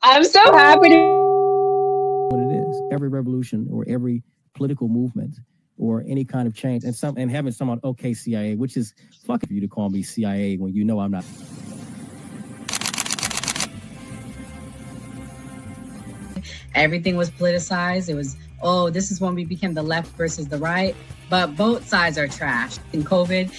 I'm so happy to. What it is. Every revolution or every political movement or any kind of change, and having someone okay CIA, which is fucking for you to call me CIA when you know I'm not. Everything was politicized. It was, oh, this is when we became the left versus the right. But both sides are trash. In COVID,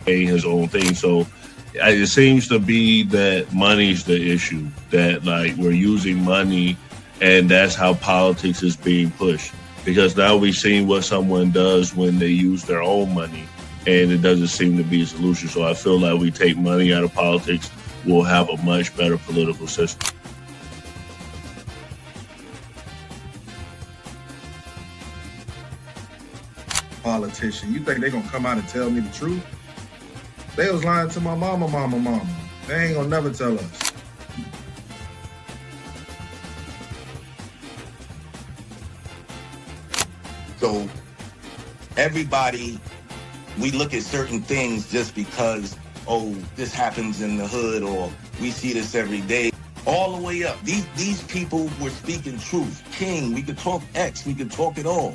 his own thing. So it seems to be that money's the issue, that like we're using money and that's how politics is being pushed. Because now we've seen what someone does when they use their own money and it doesn't seem to be a solution. So I feel like we take money out of politics, we'll have a much better political system. Politician, you think they're gonna come out and tell me the truth? They was lying to my mama. They ain't gonna never tell us. So everybody, we look at certain things just because, oh, this happens in the hood or we see this every day. All the way up. These people were speaking truth. King, we could talk X, we could talk it all.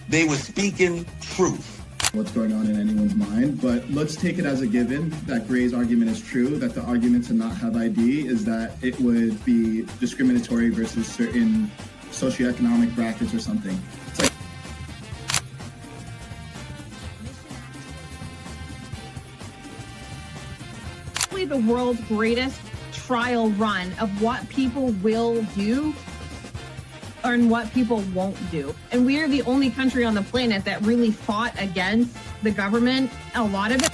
They were speaking truth. What's going on in anyone's mind, but let's take it as a given that Gray's argument is true, that the argument to not have ID is that it would be discriminatory versus certain socioeconomic brackets or something. It's like the world's greatest trial run of what people will do and what people won't do. And we are the only country on the planet that really fought against the government. A lot of it,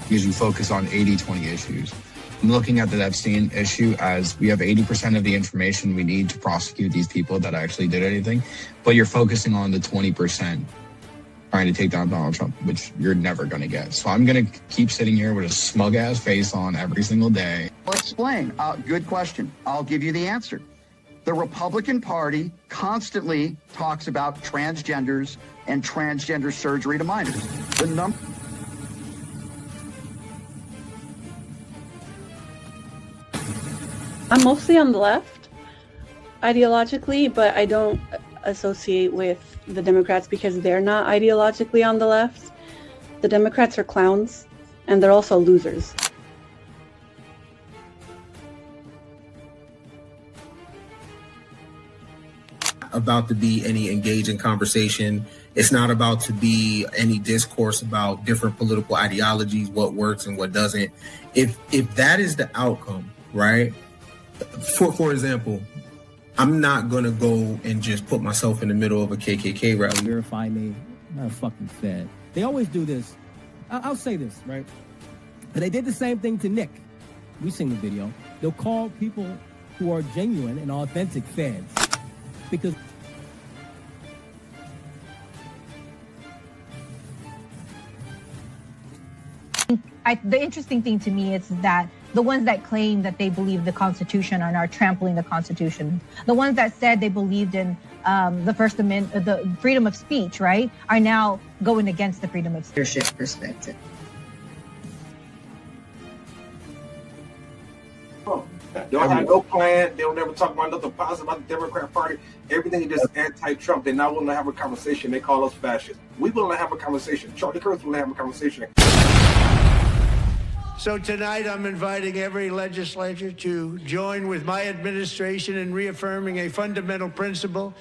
because you focus on 80-20 issues. I'm looking at the Epstein issue as we have 80% of the information we need to prosecute these people that actually did anything, but you're focusing on the 20% trying to take down Donald Trump, which you're never going to get. So I'm going to keep sitting here with a smug-ass face on every single day. I'll explain. Good question. I'll give you the answer. The Republican Party constantly talks about transgenders and transgender surgery to minors. I'm mostly on the left, ideologically, but I don't associate with the Democrats because they're not ideologically on the left. The Democrats are clowns, and they're also losers. About to be any engaging conversation. It's not about to be any discourse about different political ideologies, what works and what doesn't. If that is the outcome, right? For example, I'm not going to go and just put myself in the middle of a KKK rally. Verify me. I'm not a fucking fed. They always do this. I'll say this, right? And they did the same thing to Nick. We've seen the video. They'll call people who are genuine and authentic feds. Because the interesting thing to me is that the ones that claim that they believe the Constitution are now trampling the Constitution. The ones that said they believed in the First Amendment, the freedom of speech, right, are now going against the freedom of speech. Leadership perspective. They don't have no plan. They don't ever talk about nothing positive about the Democrat Party. Everything is just anti-Trump. They're not willing to have a conversation. They call us fascists. We willing to have a conversation. Charlie Kirk's willing to have a conversation. So tonight I'm inviting every legislator to join with my administration in reaffirming a fundamental principle.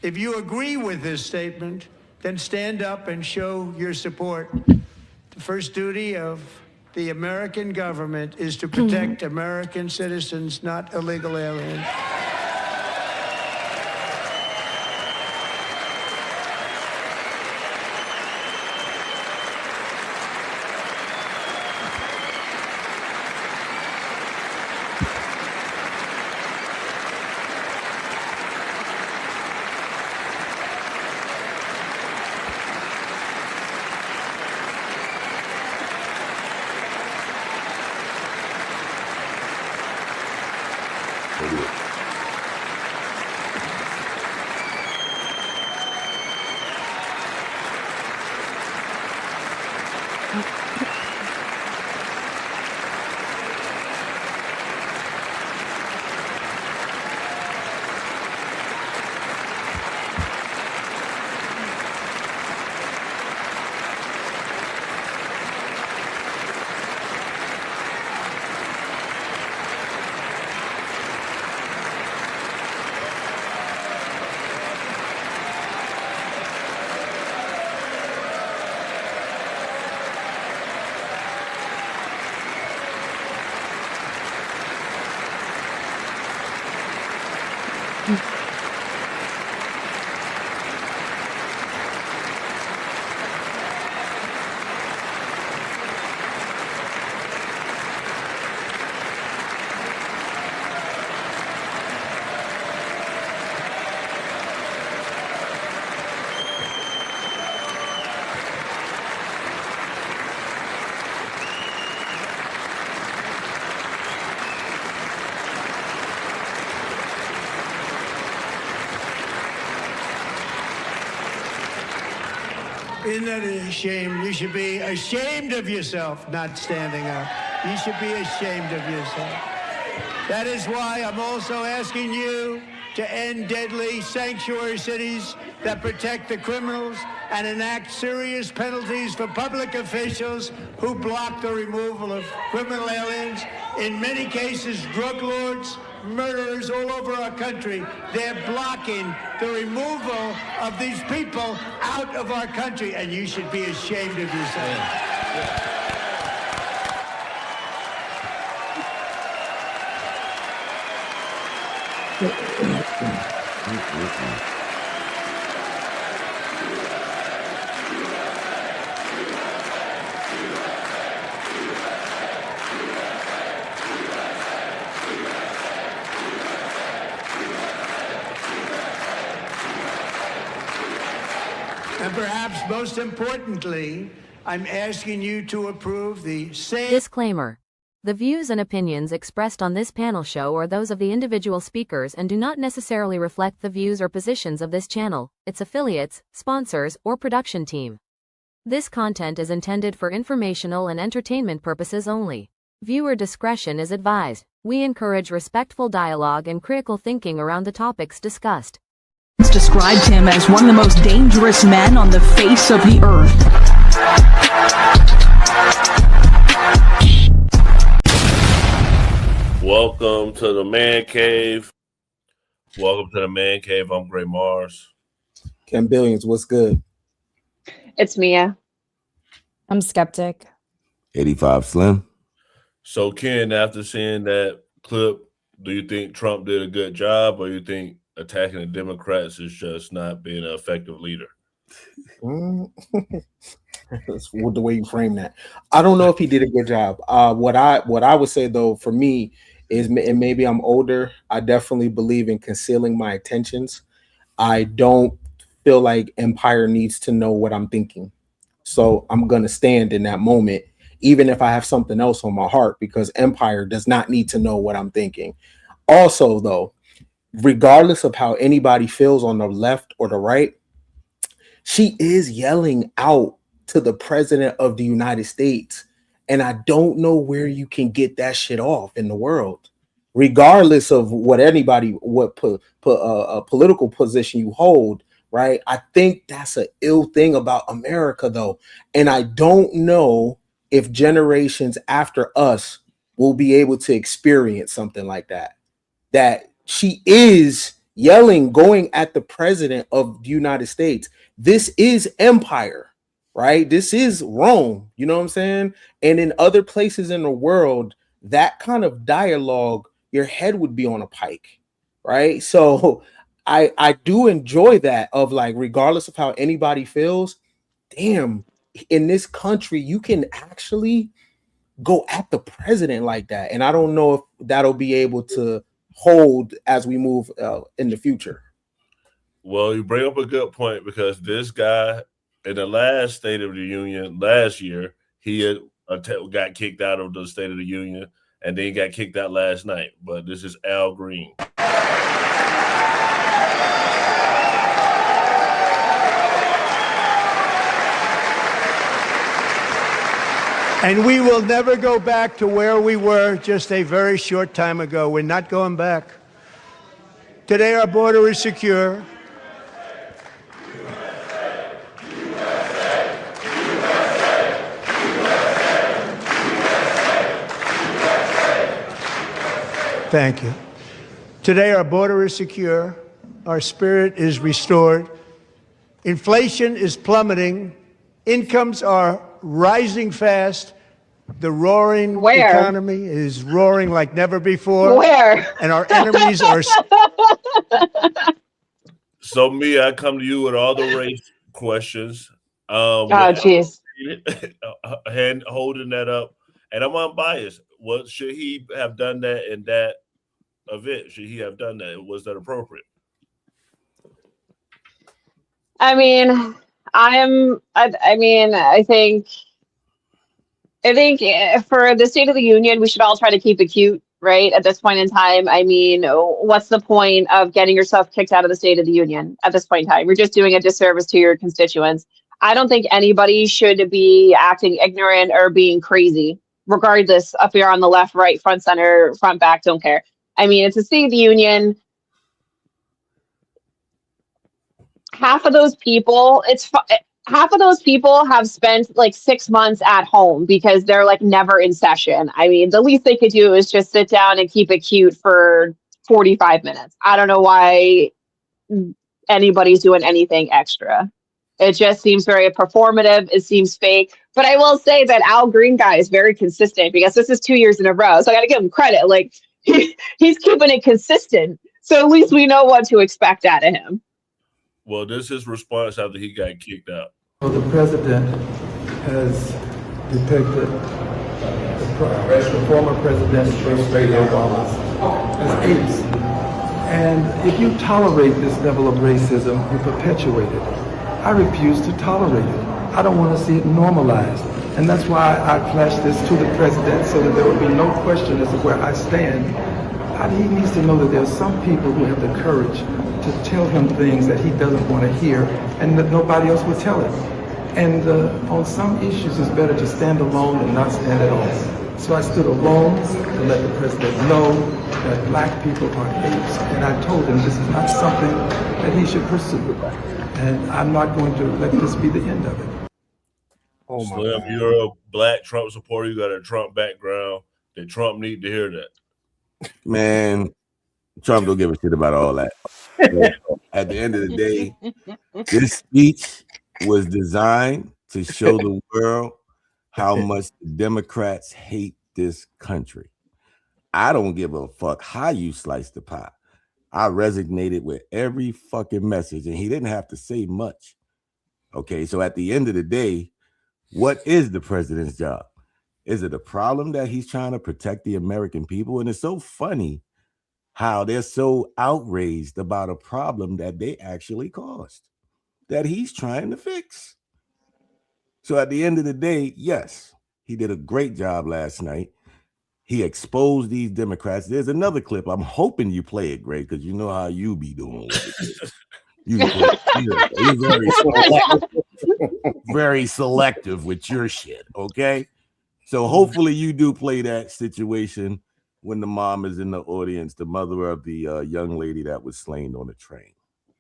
If you agree with this statement, then stand up and show your support. The first duty of the American government is to protect American citizens, not illegal aliens. Isn't that a shame? You should be ashamed of yourself, not standing up. You should be ashamed of yourself. That is why I'm also asking you to end deadly sanctuary cities that protect the criminals and enact serious penalties for public officials who block the removal of criminal aliens. In many cases, drug lords, murderers all over our country, they're blocking the removal of these people out of our country, and you should be ashamed of yourself. And perhaps most importantly, I'm asking you to approve the same. Disclaimer. The views and opinions expressed on this panel show are those of the individual speakers and do not necessarily reflect the views or positions of this channel, its affiliates, sponsors, or production team. This content is intended for informational and entertainment purposes only. Viewer discretion is advised. We encourage respectful dialogue and critical thinking around the topics discussed. Described him as one of the most dangerous men on the face of the earth. Welcome to the Man Cave. Welcome to the Man Cave. I'm Gray Mars. Ken Billions, what's good? It's Mia. I'm Skeptic. 85 Slim. So, Ken, after seeing that clip, do you think Trump did a good job, or you think attacking the Democrats is just not being an effective leader? That's the way you frame that. I don't know if he did a good job. What I would say though, for me, is, and maybe I'm older, I definitely believe in concealing my intentions. I don't feel like Empire needs to know what I'm thinking, so I'm gonna stand in that moment, even if I have something else on my heart, because Empire does not need to know what I'm thinking. Also, though, regardless of how anybody feels on the left or the right, she is yelling out to the president of the United States. And I don't know where you can get that shit off in the world, regardless of what political position you hold, right? I think that's an ill thing about America, though. And I don't know if generations after us will be able to experience something like that. That she is yelling, going at the president of the United States. This is empire, right? This is Rome, you know what I'm saying? And in other places in the world, that kind of dialogue, your head would be on a pike, right? So I do enjoy that, of like, regardless of how anybody feels, damn, in this country, you can actually go at the president like that. And I don't know if that'll be able to hold as we move in the future. Well, you bring up a good point, because this guy in the last State of the Union last year, he had got kicked out of the State of the Union, and then he got kicked out last night. But this is Al Green. And we will never go back to where we were just a very short time ago. We're not going back. Today, our border is secure. Thank you. Today, our border is secure. Our spirit is restored. Inflation is plummeting. Incomes are rising fast. The roaring economy is roaring like never before. Where? And our enemies are... So, Mia, I come to you with all the race questions. Oh, jeez. Hand holding that up. And I'm unbiased. What should he have done that in that event? Should he have done that? Was that appropriate? I mean, I think for the State of the Union, we should all try to keep it cute, right? At this point in time, I mean, what's the point of getting yourself kicked out of the State of the Union at this point in time? You're just doing a disservice to your constituents. I don't think anybody should be acting ignorant or being crazy, regardless if you're on the left, right, front, center, front, back, don't care. I mean, it's a State of the Union. Half of those people, half of those people have spent like 6 months at home because they're like never in session. I mean, the least they could do is just sit down and keep it cute for 45 minutes. I don't know why anybody's doing anything extra. It just seems very performative. It seems fake. But I will say that Al Green guy is very consistent because this is 2 years in a row. So I got to give him credit. Like he's keeping it consistent. So at least we know what to expect out of him. Well, this is his response after he got kicked out. Well, the president has depicted the former president Obama as apes. And if you tolerate this level of racism, you perpetuate it. I refuse to tolerate it. I don't want to see it normalized. And that's why I flashed this to the president so that there would be no question as to where I stand. He needs to know that there are some people who have the courage to tell him things that he doesn't want to hear and that nobody else will tell him. And on some issues, it's better to stand alone than not stand at all. So I stood alone to let the president know that black people are apes. And I told him this is not something that he should pursue. And I'm not going to let this be the end of it. Oh my Slim, God. You're a black Trump supporter. You got a Trump background. Did Trump need to hear that? Man, Trump don't give a shit about all that. But at the end of the day, this speech was designed to show the world how much the Democrats hate this country. I don't give a fuck how you slice the pie. I resonated with every fucking message, and he didn't have to say much. Okay, so at the end of the day, what is the president's job? Is it a problem that he's trying to protect the American people? And it's so funny how they're so outraged about a problem that they actually caused, that he's trying to fix. So at the end of the day, yes, he did a great job last night. He exposed these Democrats. There's another clip. I'm hoping you play it, Greg, because you know how you be doing with it. You're very selective with your shit, okay? So hopefully you do play that situation when the mom is in the audience, the mother of the young lady that was slain on the train.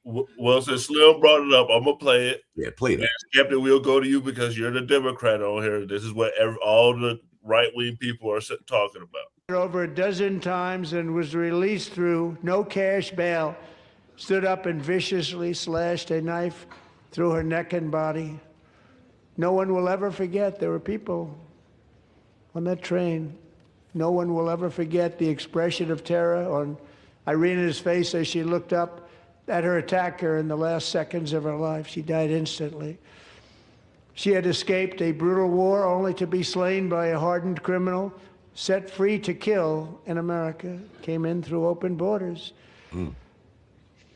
Well, since Slim brought it up, I'm going to play it. Yeah, play that. Skeptic, we'll go to you because you're the Democrat on here. This is what all the right-wing people are talking about. Over a dozen times and was released through no cash bail, stood up and viciously slashed a knife through her neck and body. No one will ever forget there were people on that train. No one will ever forget the expression of terror on Irina's face as she looked up at her attacker in the last seconds of her life. She died instantly. She had escaped a brutal war only to be slain by a hardened criminal, set free to kill in America, came in through open borders.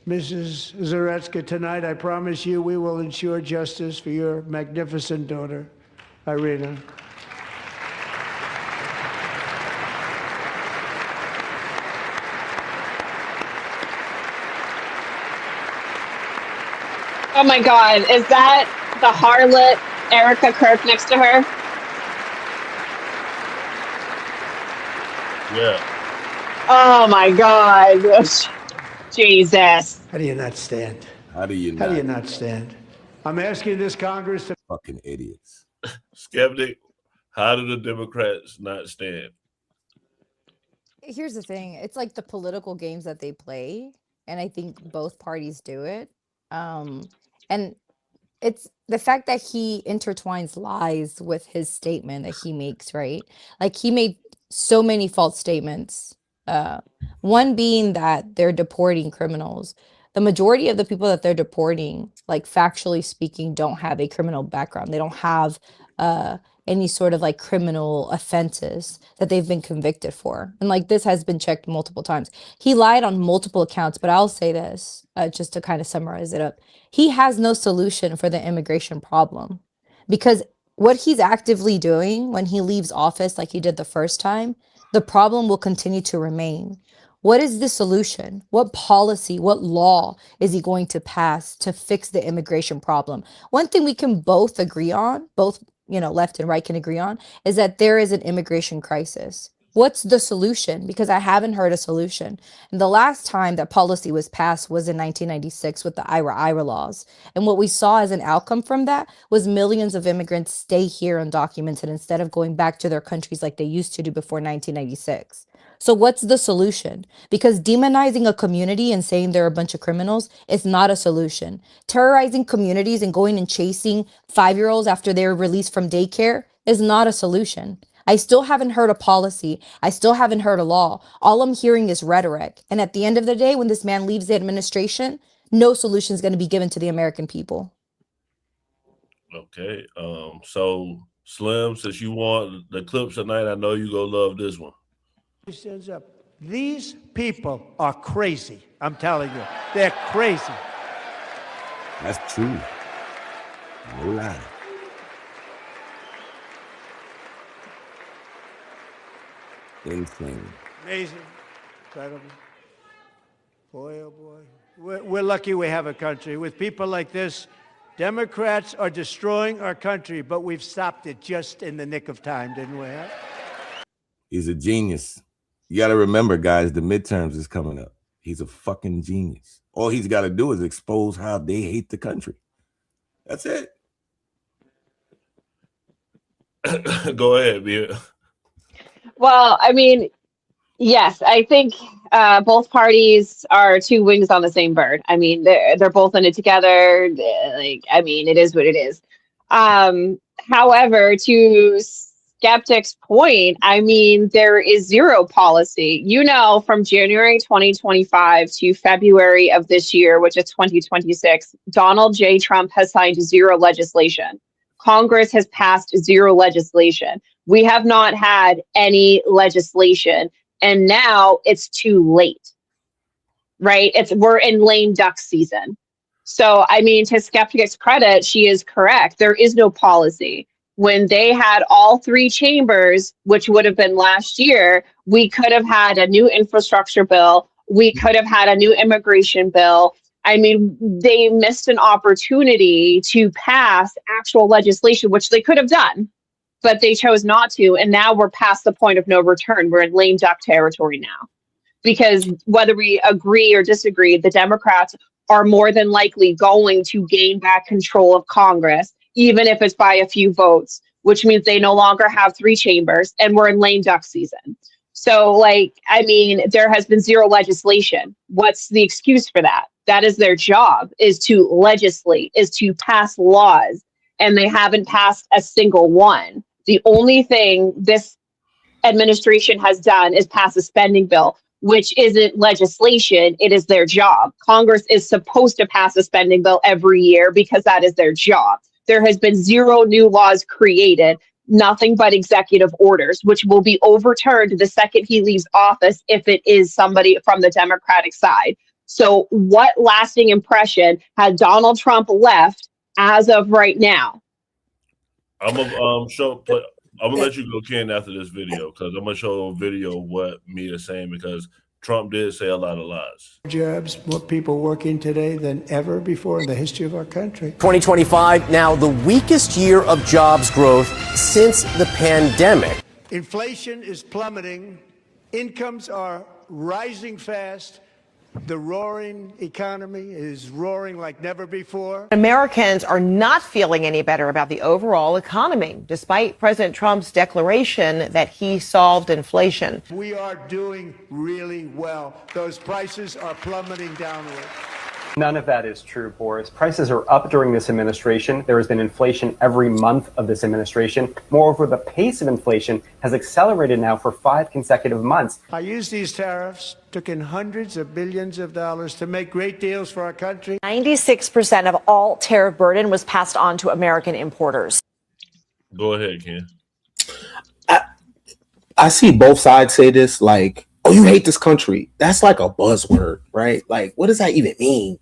Mrs. Zaretsky, tonight I promise you we will ensure justice for your magnificent daughter, Irina. Oh my God, is that the harlot Erica Kirk next to her? Yeah. Oh my God. Jesus. How do you not stand? How do you not? How do you not stand? I'm asking this Congress to... Fucking idiots. Skeptic, how do the Democrats not stand? Here's the thing. It's like the political games that they play, and I think both parties do it. And it's the fact that he intertwines lies with his statement that he makes, right? Like he made so many false statements. One being that they're deporting criminals. The majority of the people that they're deporting, like factually speaking, don't have a criminal background. They don't have any sort of like criminal offenses that they've been convicted for. And like this has been checked multiple times. He lied on multiple accounts, but I'll say this just to kind of summarize it up. He has no solution for the immigration problem because what he's actively doing when he leaves office, like he did the first time, the problem will continue to remain. What is the solution? What policy, what law is he going to pass to fix the immigration problem? One thing we can both agree on, both, left and right can agree on, is that there is an immigration crisis. What's the solution? Because I haven't heard a solution. And the last time that policy was passed was in 1996 with the IRA laws. And what we saw as an outcome from that was millions of immigrants stay here undocumented instead of going back to their countries like they used to do before 1996. So what's the solution? Because demonizing a community and saying they're a bunch of criminals is not a solution. Terrorizing communities and going and chasing 5-year-olds after they're released from daycare is not a solution. I still haven't heard a policy. I still haven't heard a law. All I'm hearing is rhetoric. And at the end of the day, when this man leaves the administration, no solution is going to be given to the American people. Okay. So Slim, since you want the clips tonight, I know you gonna love this one. He stands up. These people are crazy. I'm telling you, they're crazy. That's true. No lie. Insane. Amazing. Incredible. Boy, oh boy. We're lucky we have a country. With people like this, Democrats are destroying our country, but we've stopped it just in the nick of time, didn't we? Huh? He's a genius. You got to remember, guys, the midterms is coming up. He's a fucking genius. All he's got to do is expose how they hate the country. That's it. Go ahead, Mia. Well, I mean, yes, I think both parties are two wings on the same bird. I mean, they're both in it together. I mean, it is what it is. However, to Skeptic's point, I mean, there is zero policy. From January 2025 to February of this year, which is 2026, Donald J. Trump has signed zero legislation. Congress has passed zero legislation. We have not had any legislation, and now it's too late, right? We're in lame duck season. So, I mean, to Skeptic's credit, she is correct. There is no policy. When they had all three chambers, which would have been last year, we could have had a new infrastructure bill. We could have had a new immigration bill. I mean, they missed an opportunity to pass actual legislation, which they could have done, but they chose not to. And now we're past the point of no return. We're in lame duck territory now, because whether we agree or disagree, the Democrats are more than likely going to gain back control of Congress, even if it's by a few votes, which means they no longer have three chambers, and we're in lame duck season. So, I mean, there has been zero legislation. What's the excuse for that? That is their job, is to legislate, is to pass laws, and they haven't passed a single one. The only thing this administration has done is pass a spending bill, which isn't legislation. It is their job. Congress is supposed to pass a spending bill every year because that is their job. There has been zero new laws created, nothing but executive orders, which will be overturned the second he leaves office if it is somebody from the Democratic side. So what lasting impression has Donald Trump left as of right now? I'm gonna let you go, Ken, after this video, because I'm gonna show a video of what Mia's saying, because Trump did say a lot of lies. Jobs, more people working today than ever before in the history of our country. 2025, now the weakest year of jobs growth since the pandemic. Inflation is plummeting. Incomes are rising fast. The roaring economy is roaring like never before. Americans are not feeling any better about the overall economy, despite President Trump's declaration that he solved inflation. We are doing really well. Those prices are plummeting downward. None of that is true, Boris. Prices are up during this administration. There has been inflation every month of this administration. Moreover, the pace of inflation has accelerated now for 5 consecutive months. I used these tariffs, took in hundreds of billions of dollars to make great deals for our country. 96% of all tariff burden was passed on to American importers. Go ahead, Ken. I see both sides say this, like, oh, you hate this country. That's like a buzzword, right? Like, what does that even mean?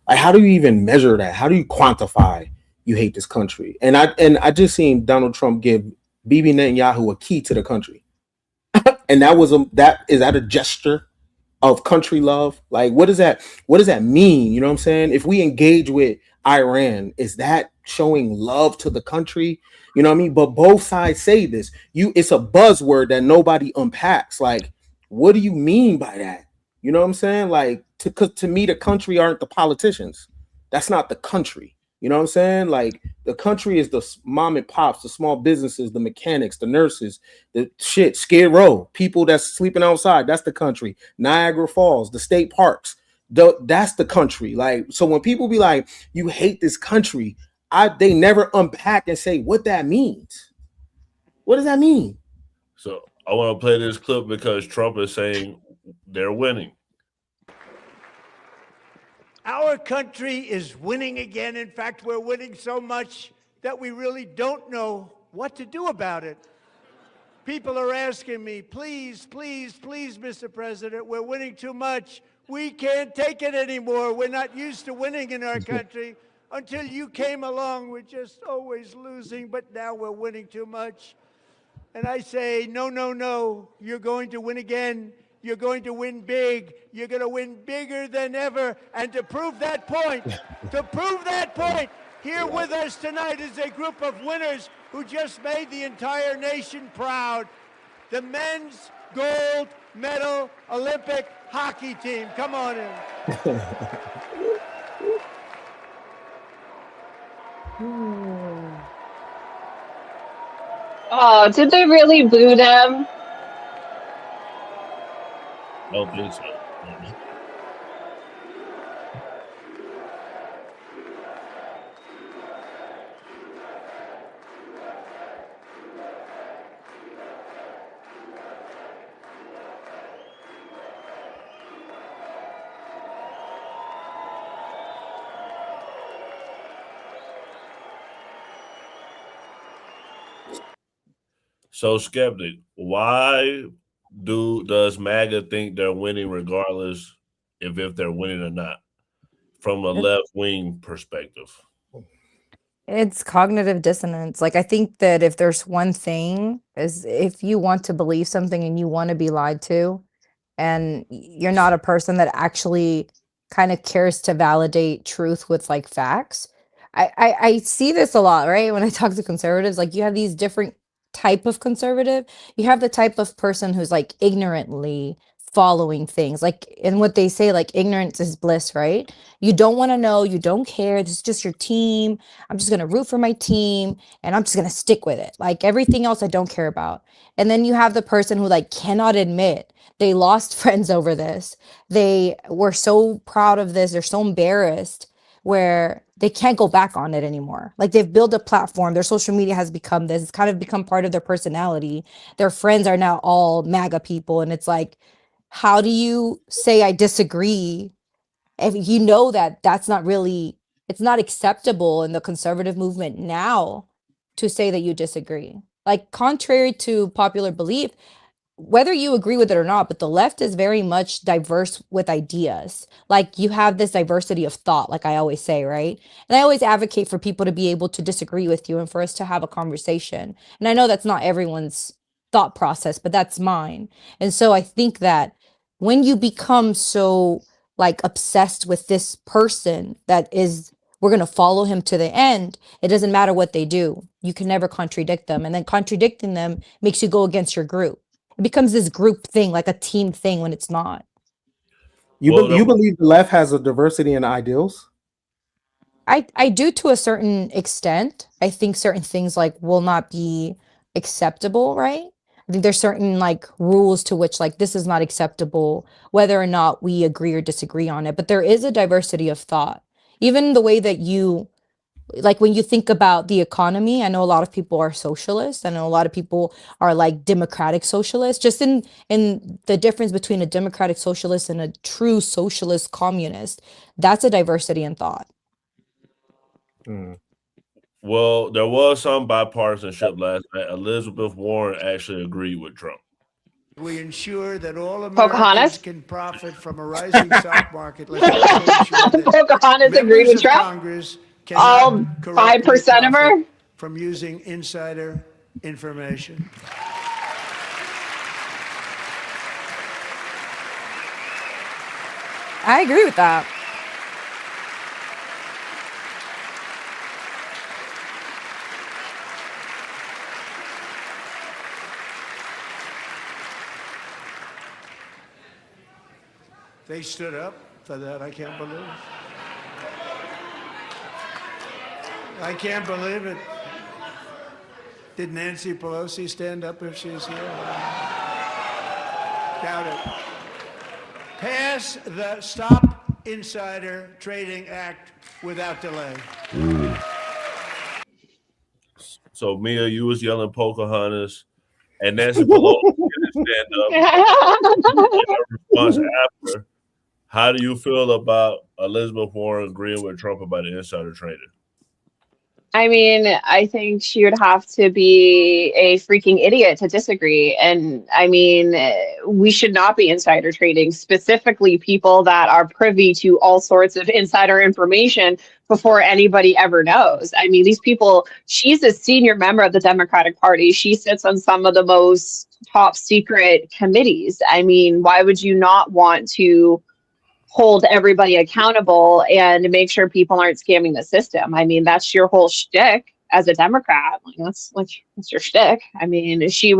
Like, how do you even measure that? How do you quantify you hate this country? And I just seen Donald Trump give Bibi Netanyahu a key to the country. And that is that a gesture of country love? Like, what does that mean? You know what I'm saying? If we engage with Iran, is that showing love to the country? You know what I mean? But both sides say this. It's a buzzword that nobody unpacks. Like, what do you mean by that? You know what I'm saying? Like, to me, the country aren't the politicians. That's not the country. You know what I'm saying? Like, the country is the mom and pops, the small businesses, the mechanics, the nurses, the Skid Row, people that's sleeping outside. That's the country. Niagara Falls, the state parks. That's the country. Like, so when people be like, you hate this country, they never unpack and say what that means. What does that mean? So I want to play this clip because Trump is saying they're winning. Our country is winning again. In fact, we're winning so much that we really don't know what to do about it. People are asking me, please, please, please, Mr. President, we're winning too much. We can't take it anymore. We're not used to winning in our country. Until you came along, we're just always losing, but now we're winning too much. And I say, no, no, no, you're going to win again. You're going to win big. You're going to win bigger than ever. And to prove that point, here with us tonight is a group of winners who just made the entire nation proud. The men's gold medal Olympic hockey team. Come on in. Oh, did they really boo them? I don't think so. So, Skeptic, why does MAGA think they're winning regardless if they're winning or not, from a left-wing perspective? It's cognitive dissonance. Like, I think that if there's one thing, is if you want to believe something and you want to be lied to, and you're not a person that actually kind of cares to validate truth with like facts. I see this a lot, right? When I talk to conservatives, like you have these different type of conservative. You have the type of person who's like ignorantly following things, like, and what they say, like, ignorance is bliss, right? You don't want to know, you don't care, this is just your team. I'm just going to root for my team and I'm just going to stick with it. Like everything else I don't care about. And then you have the person who like cannot admit they lost friends over this. They were so proud of this, they're so embarrassed, where they can't go back on it anymore. Like they've built a platform, their social media has become this, it's kind of become part of their personality. Their friends are now all MAGA people, and it's like, how do you say I disagree if you know that that's not really, it's not acceptable in the conservative movement now to say that you disagree? Like, contrary to popular belief, whether you agree with it or not, but the left is very much diverse with ideas. Like you have this diversity of thought, like I always say, right? And I always advocate for people to be able to disagree with you and for us to have a conversation. And I know that's not everyone's thought process, but that's mine. And so I think that when you become so like obsessed with this person that is, we're going to follow him to the end, it doesn't matter what they do. You can never contradict them. And then contradicting them makes you go against your group. It becomes this group thing, like a team thing, when it's not. You believe the left has a diversity in ideals? I do, to a certain extent. I think certain things like will not be acceptable, right? I think there's certain like rules to which like this is not acceptable, whether or not we agree or disagree on it. But there is a diversity of thought. Even the way that you, like when you think about the economy, I know a lot of people are socialists. I know a lot of people are like democratic socialists. Just in the difference between a democratic socialist and a true socialist communist, that's a diversity in thought. Well, there was some bipartisanship last night. Elizabeth Warren actually agreed with Trump. We ensure that all Pocahontas? Americans can profit from a rising stock market. Let's also ensure that Pocahontas agreed members with of Trump? Congress All cannot 5% corruptly of her? profit from using insider information. I agree with that. They stood up for that. I can't believe it. I can't believe it. Did Nancy Pelosi stand up if she's here? Doubt it. Pass the Stop Insider Trading Act without delay. So Mia, you was yelling Pocahontas, and Nancy Pelosi didn't stand up. Response after. How do you feel about Elizabeth Warren agreeing with Trump about the insider trading? I mean, I think she would have to be a freaking idiot to disagree. And I mean, we should not be insider trading, specifically people that are privy to all sorts of insider information before anybody ever knows. I mean, these people, she's a senior member of the Democratic Party. She sits on some of the most top secret committees. I mean, why would you not want to hold everybody accountable and make sure people aren't scamming the system? I mean, that's your whole shtick as a Democrat. Like, that's your shtick. I mean, she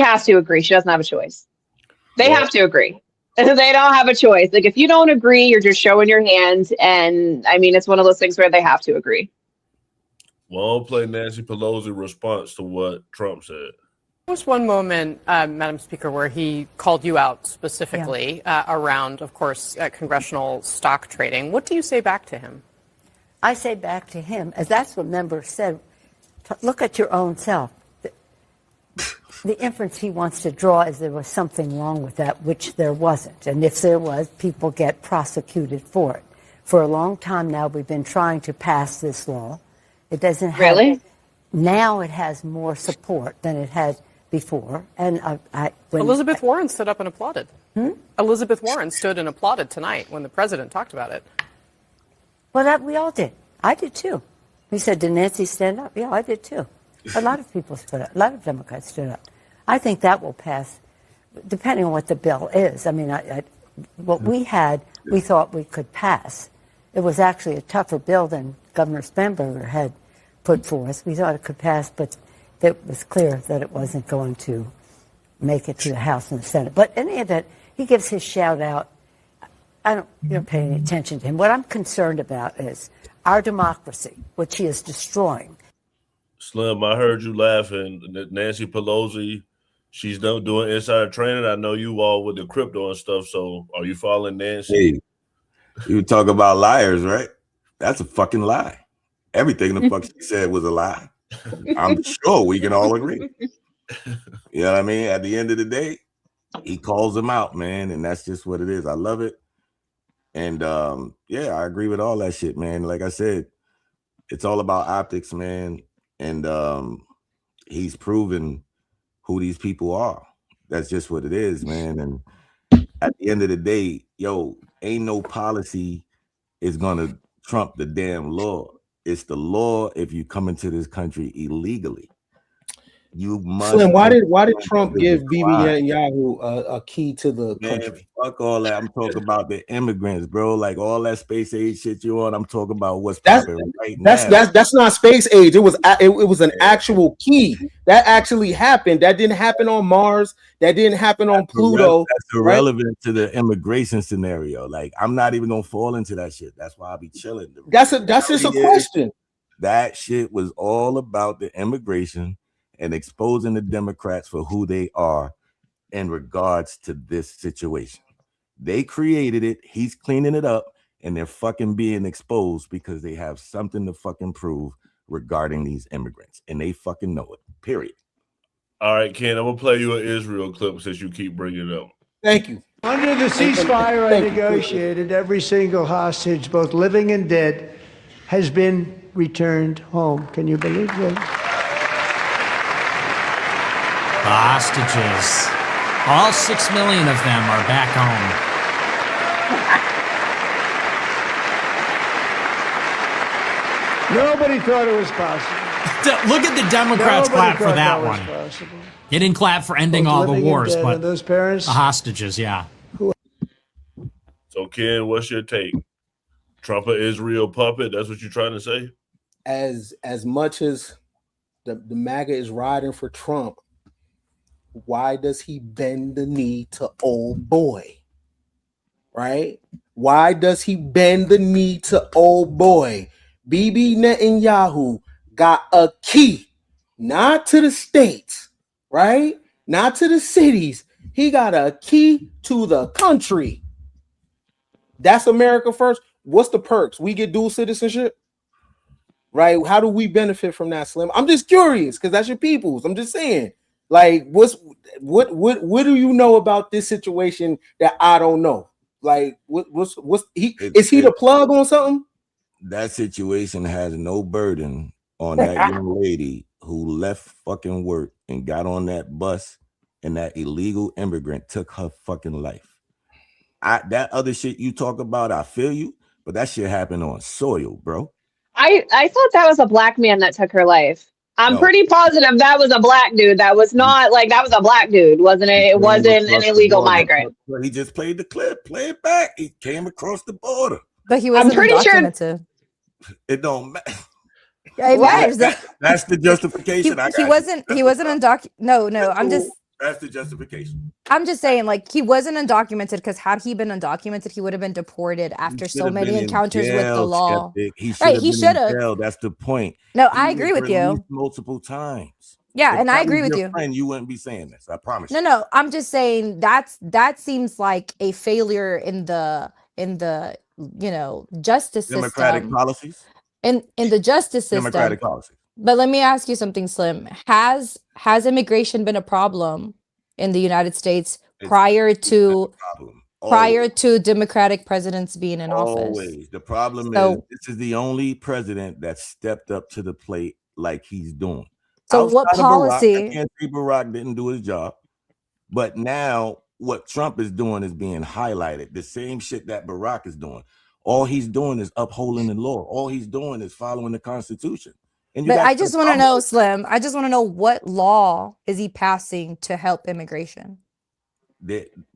has to agree. She doesn't have a choice. They have to agree. They don't have a choice. Like, if you don't agree, you're just showing your hand. And I mean, it's one of those things where they have to agree. Well, I'll play Nancy Pelosi's response to what Trump said. There was one moment, Madam Speaker, where he called you out specifically around, of course, congressional stock trading. What do you say back to him? I say back to him, as that's what members said, look at your own self. The inference he wants to draw is there was something wrong with that, which there wasn't. And if there was, people get prosecuted for it. For a long time now, we've been trying to pass this law. It doesn't have... Really? Now it has more support than it had before. And Elizabeth Warren stood up and applauded. Elizabeth Warren stood and applauded tonight when the president talked about it. Well, we all did. I did too. He said, did Nancy stand up? Yeah, I did too. A lot of people stood up. A lot of Democrats stood up. I think that will pass, depending on what the bill is. I mean, what we had, we thought we could pass. It was actually a tougher bill than Governor Spanberger had put forth. We thought it could pass, but it was clear that it wasn't going to make it to the House and the Senate. But in any event, he gives his shout out. You don't pay any attention to him. What I'm concerned about is our democracy, which he is destroying. Slim, I heard you laughing. Nancy Pelosi, she's done doing insider training. I know you all with the crypto and stuff. So are you following Nancy? Hey, you talk about liars, right? That's a fucking lie. Everything the fuck she said was a lie. I'm sure we can all agree. You know what I mean? At the end of the day, he calls them out, man, and that's just what it is. I love it. And yeah, I agree with all that shit, man. Like I said, it's all about optics, man. And he's proven who these people are. That's just what it is, man. And at the end of the day, yo, ain't no policy is gonna trump the damn law. It's the law if you come into this country illegally. You must. Slim, why did Trump give Bibi Netanyahu a key to the country? Fuck all that. I'm talking about the immigrants, bro. Like all that space age shit you on. I'm talking about what's popping right now. That's not space age. It was an actual key that actually happened. That didn't happen on Mars. That didn't happen on Pluto. That's irrelevant to the immigration scenario. Like I'm not even gonna fall into that shit. That's why I'll be chilling. That's just a question. That shit was all about the immigration and exposing the Democrats for who they are in regards to this situation. They created it, he's cleaning it up, and they're fucking being exposed because they have something to fucking prove regarding these immigrants, and they fucking know it, period. All right, Ken, I'm gonna play you an Israel clip since you keep bringing it up. Thank you. Under the ceasefire I negotiated, every single hostage, both living and dead, has been returned home. Can you believe that? The hostages. All 6 million of them are back home. Nobody thought it was possible. Look at the Democrats clap for that one. They didn't clap for ending all the wars, but those parents, the hostages, yeah. So, Ken, what's your take? Trump an Israel puppet? That's what you're trying to say? As much as the MAGA is riding for Trump, why does he bend the knee to old boy? Right? Why does he bend the knee to old boy? Bibi Netanyahu got a key, not to the states, right? Not to the cities. He got a key to the country. That's America first. What's the perks? We get dual citizenship, right? How do we benefit from that, Slim? I'm just curious because that's your people's. I'm just saying, like, what do you know about this situation that I don't know? Like, what's he? Is he the plug on something? That situation has no burden on that young lady who left fucking work and got on that bus, and that illegal immigrant took her fucking life. That other shit you talk about, I feel you, but that shit happened on soil, bro. I thought that was a black man that took her life. I'm pretty positive that was a black dude. That was not like that was a black dude, wasn't it? It wasn't an illegal migrant. He just played the clip. Play it back. He came across the border. But he wasn't undocumented. It don't matter. Yeah, it matters. That's the justification. He wasn't undocumented. No, that's the justification. I'm just saying, like, he wasn't undocumented because had he been undocumented, he would have been deported after so many encounters with the law. He should have. That's the point. No, I agree with you. Multiple times. Yeah, and I agree with you. Friend, you wouldn't be saying this. I promise. No, I'm just saying that seems like a failure in the justice Democratic system. policies. In the justice system. Democratic policies. But let me ask you something, Slim. Has immigration been a problem in the United States prior to Democratic presidents being in office? Always. The problem is this is the only president that stepped up to the plate like he's doing. So what policy? I can't say Barack didn't do his job, but now what Trump is doing is being highlighted. The same shit that Barack is doing. All he's doing is upholding the law. All he's doing is following the Constitution. But I just want to know, Slim, I just want to know what law is he passing to help immigration?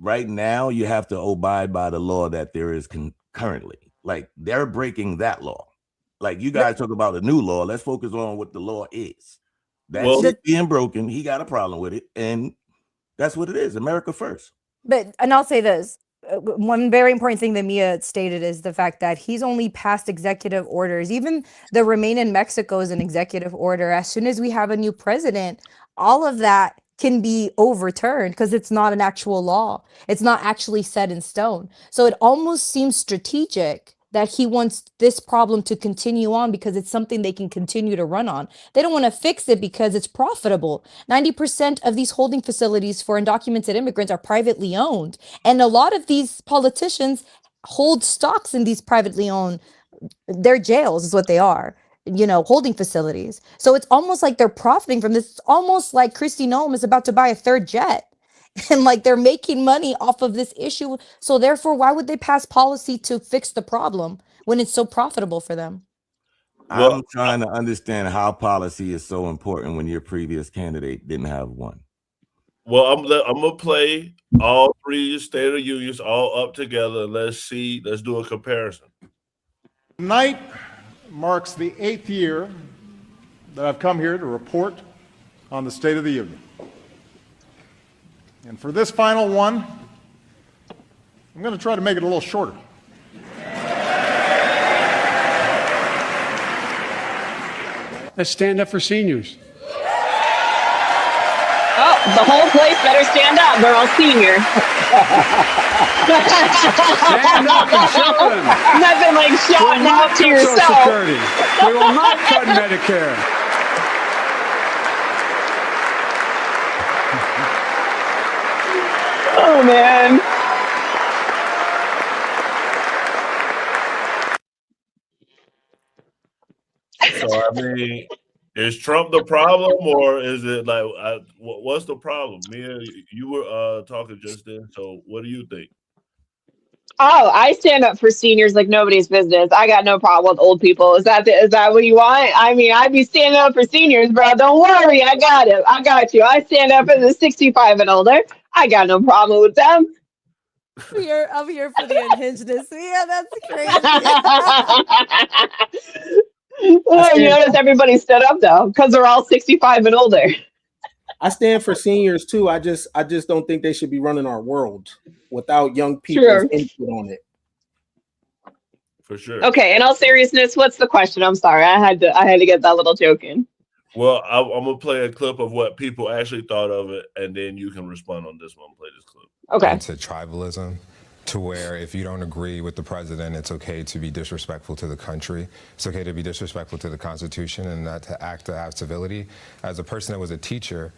Right now, you have to abide by the law that there is currently. Like, they're breaking that law. Like, you guys talk about the new law. Let's focus on what the law is. That's shit being broken. He got a problem with it. And that's what it is. America first. And I'll say this. One very important thing that Mia stated is the fact that he's only passed executive orders. Even the Remain in Mexico is an executive order. As soon as we have a new president, all of that can be overturned because it's not an actual law. It's not actually set in stone. So it almost seems strategic that he wants this problem to continue on because it's something they can continue to run on. They don't want to fix it because it's profitable. 90% of these holding facilities for undocumented immigrants are privately owned. And a lot of these politicians hold stocks in these privately owned, they're jails is what they are, holding facilities. So it's almost like they're profiting from this. It's almost like Kristi Noem is about to buy a third jet. And like they're making money off of this issue. So therefore, why would they pass policy to fix the problem when it's so profitable for them? I'm trying to understand how policy is so important when your previous candidate didn't have one. Well, I'm gonna play all three State of Unions all up together. Let's do a comparison. Tonight marks the 8th year that I've come here to report on the State of the Union. And for this final one, I'm going to try to make it a little shorter. Let's stand up for seniors. Oh, the whole place better stand up. They're all senior. Stand up and show them. Nothing like shouting out to yourself. Social Security. We will not cut Medicare. Oh, man. So, I mean, is Trump the problem, or is it like, what's the problem? Mia, you were talking just then, so what do you think? Oh, I stand up for seniors like nobody's business. I got no problem with old people. Is that what you want? I mean, I'd be standing up for seniors, bro. Don't worry, I got it. I got you. I stand up for the 65 and older. I got no problem with them. I'm here for the unhingedness. Yeah, that's crazy. Oh, you notice everybody stood up though, because they're all 65 and older. I stand for seniors too. I just don't think they should be running our world without young people's Sure. input on it. For sure. Okay, in all seriousness, what's the question? I'm sorry, I had to get that little joke in. Well, I'm gonna play a clip of what people actually thought of it, and then you can respond on this one. Play this clip. Okay. Into tribalism, to where if you don't agree with the president, it's okay to be disrespectful to the country. It's okay to be disrespectful to the Constitution and not to have civility. As a person that was a teacher,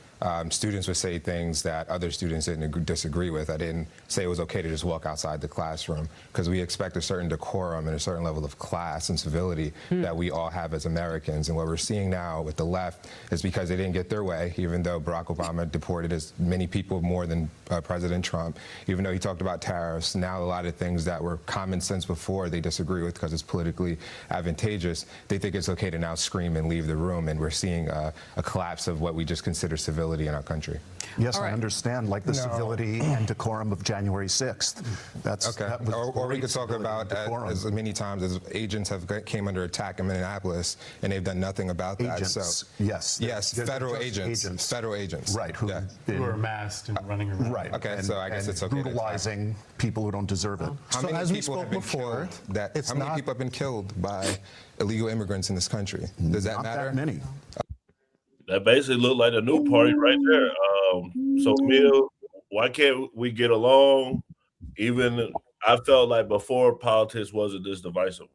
students would say things that other students didn't disagree with. I didn't say it was okay to just walk outside the classroom, because we expect a certain decorum and a certain level of class and civility that we all have as Americans. And what we're seeing now with the left is because they didn't get their way, even though Barack Obama deported as many people more than President Trump, even though he talked about tariffs. Now a lot of things that were common sense before they disagree with because it's politically advantageous, they think it's okay to now scream and leave the room. And we're seeing a collapse of what we just consider civility in our country. Yes, I understand, like the civility and decorum of January 6th. That's okay. That was or we could talk about as many times as agents have came under attack in Minneapolis, and they've done nothing about that. Agents, So yes, federal agents, federal agents, right? Who are masked and running around, right? Okay, so I guess it's okay. Brutalizing people who don't deserve it. How So many as we people spoke have been before, killed? How many people have been killed by illegal immigrants in this country? Does that matter? That many. That basically looked like a new party right there. So, Mia, why can't we get along? Even I felt like before politics wasn't this divisive.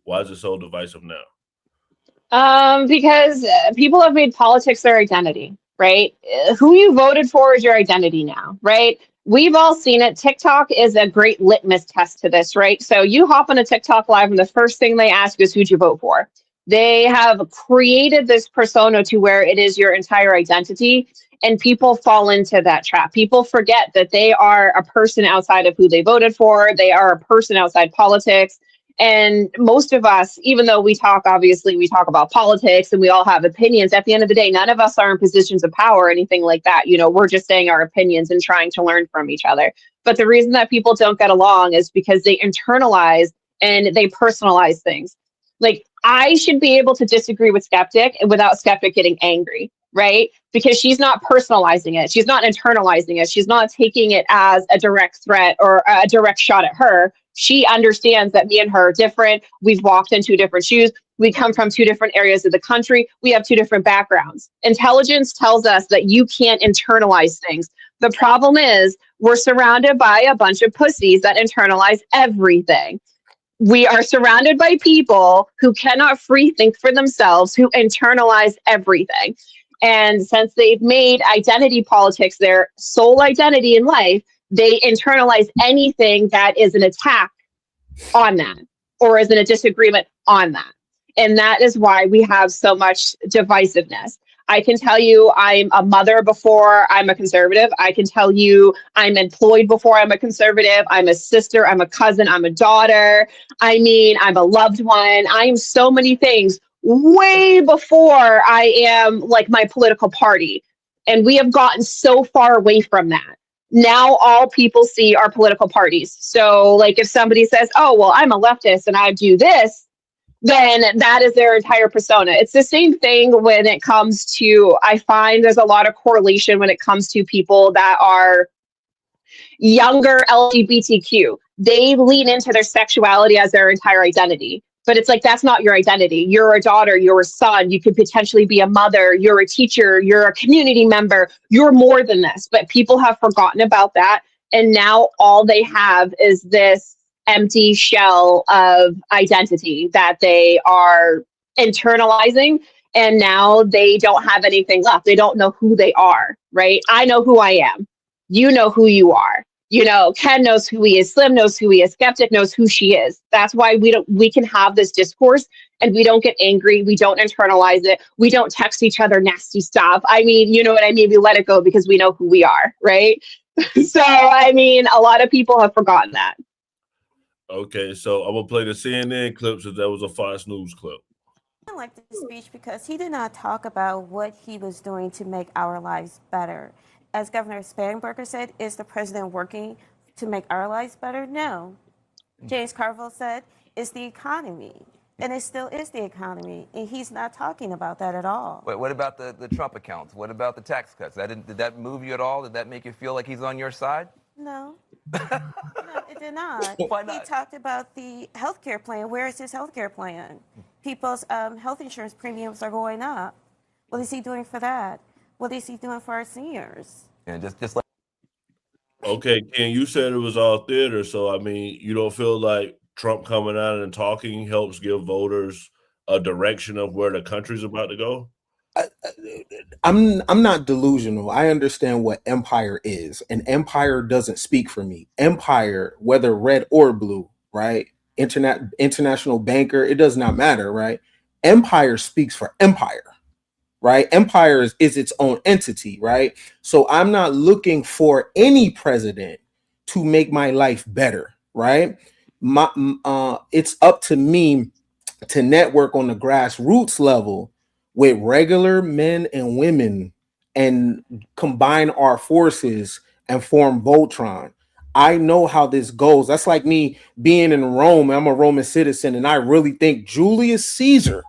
Why is it so divisive now? Because people have made politics their identity, right? Who you voted for is your identity now, right? We've all seen it. TikTok is a great litmus test to this, right? So you hop on a TikTok live and the first thing they ask is who'd you vote for? They have created this persona to where it is your entire identity, and people fall into that trap. People forget that they are a person outside of who they voted for. They are a person outside politics. And most of us, even though we talk about politics and we all have opinions, at the end of the day, none of us are in positions of power or anything like that. You know, we're just saying our opinions and trying to learn from each other. But the reason that people don't get along is because they internalize and they personalize things. Like, I should be able to disagree with Skeptic without Skeptic getting angry, right? Because she's not personalizing it. She's not internalizing it. She's not taking it as a direct threat or a direct shot at her. She understands that me and her are different. We've walked in two different shoes. We come from two different areas of the country. We have two different backgrounds. Intelligence tells us that you can't internalize things. The problem is we're surrounded by a bunch of pussies that internalize everything. We are surrounded by people who cannot free think for themselves, who internalize everything. And since they've made identity politics their sole identity in life, they internalize anything that is an attack on that or is in a disagreement on that. And that is why we have so much divisiveness. I can tell you I'm a mother before I'm a conservative. I can tell you I'm employed before I'm a conservative. I'm a sister. I'm a cousin. I'm a daughter. I mean, I'm a loved one. I'm so many things way before I am like my political party. And we have gotten so far away from that. Now all people see are political parties. So like if somebody says, oh, well, I'm a leftist and I do this, then that is their entire persona. It's the same thing when it comes to, I find there's a lot of correlation when it comes to people that are younger LGBTQ. They lean into their sexuality as their entire identity. But it's like, that's not your identity. You're a daughter, you're a son, you could potentially be a mother, you're a teacher, you're a community member, you're more than this. But people have forgotten about that. And now all they have is this empty shell of identity that they are internalizing, and now they don't have anything left. They don't know who they are, right? I know who I am. You know who you are. You know, Ken knows who he is. Slim knows who he is. Skeptic knows who she is. That's why we can have this discourse and we don't get angry. We don't internalize it. We don't text each other nasty stuff. I mean, you know what I mean? We let it go because we know who we are, right? So, I mean, a lot of people have forgotten that. Okay, so I'm gonna play the CNN clip since that was a Fox News clip. I like the speech because he did not talk about what he was doing to make our lives better. As Governor Spanberger said, is the president working to make our lives better? No. James Carville said, it's the economy. And it still is the economy. And he's not talking about that at all. Wait, what about the Trump accounts? What about the tax cuts? Did that move you at all? Did that make you feel like he's on your side? No. No, it did not. Why not? He talked about the health care plan. Where is his health care plan? People's health insurance premiums are going up. What is he doing for that? What is he doing for our seniors? Yeah, just like. Okay, Ken, you said it was all theater, so I mean, you don't feel like Trump coming out and talking helps give voters a direction of where the country's about to go? I'm not delusional. I understand what empire is, and empire doesn't speak for me. Empire, whether red or blue, right? International banker, it does not matter, right? Empire speaks for empire, right? Empire is its own entity, right? So I'm not looking for any president to make my life better, right? It's up to me to network on the grassroots level with regular men and women and combine our forces and form Voltron. I know how this goes. That's like me being in Rome. I'm a Roman citizen, and I really think Julius Caesar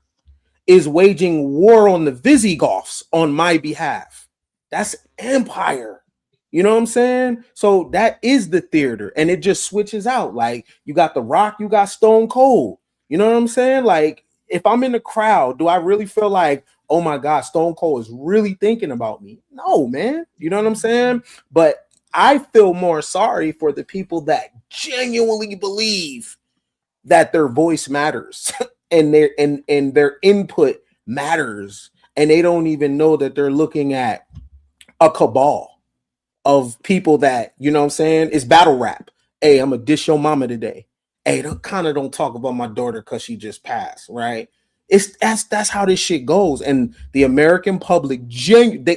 is waging war on the Visigoths on my behalf. That's empire. You know what I'm saying? So that is the theater, and it just switches out. Like, you got The Rock, you got Stone Cold. You know what I'm saying? Like, if I'm in the crowd, do I really feel like, oh my God, Stone Cold is really thinking about me? No, man. You know what I'm saying? But I feel more sorry for the people that genuinely believe that their voice matters and their input matters, and they don't even know that they're looking at a cabal of people that, you know what I'm saying, it's battle rap. Hey, I'm gonna dish your mama today. Hey, don't talk about my daughter because she just passed, right? That's how this shit goes. And the American public,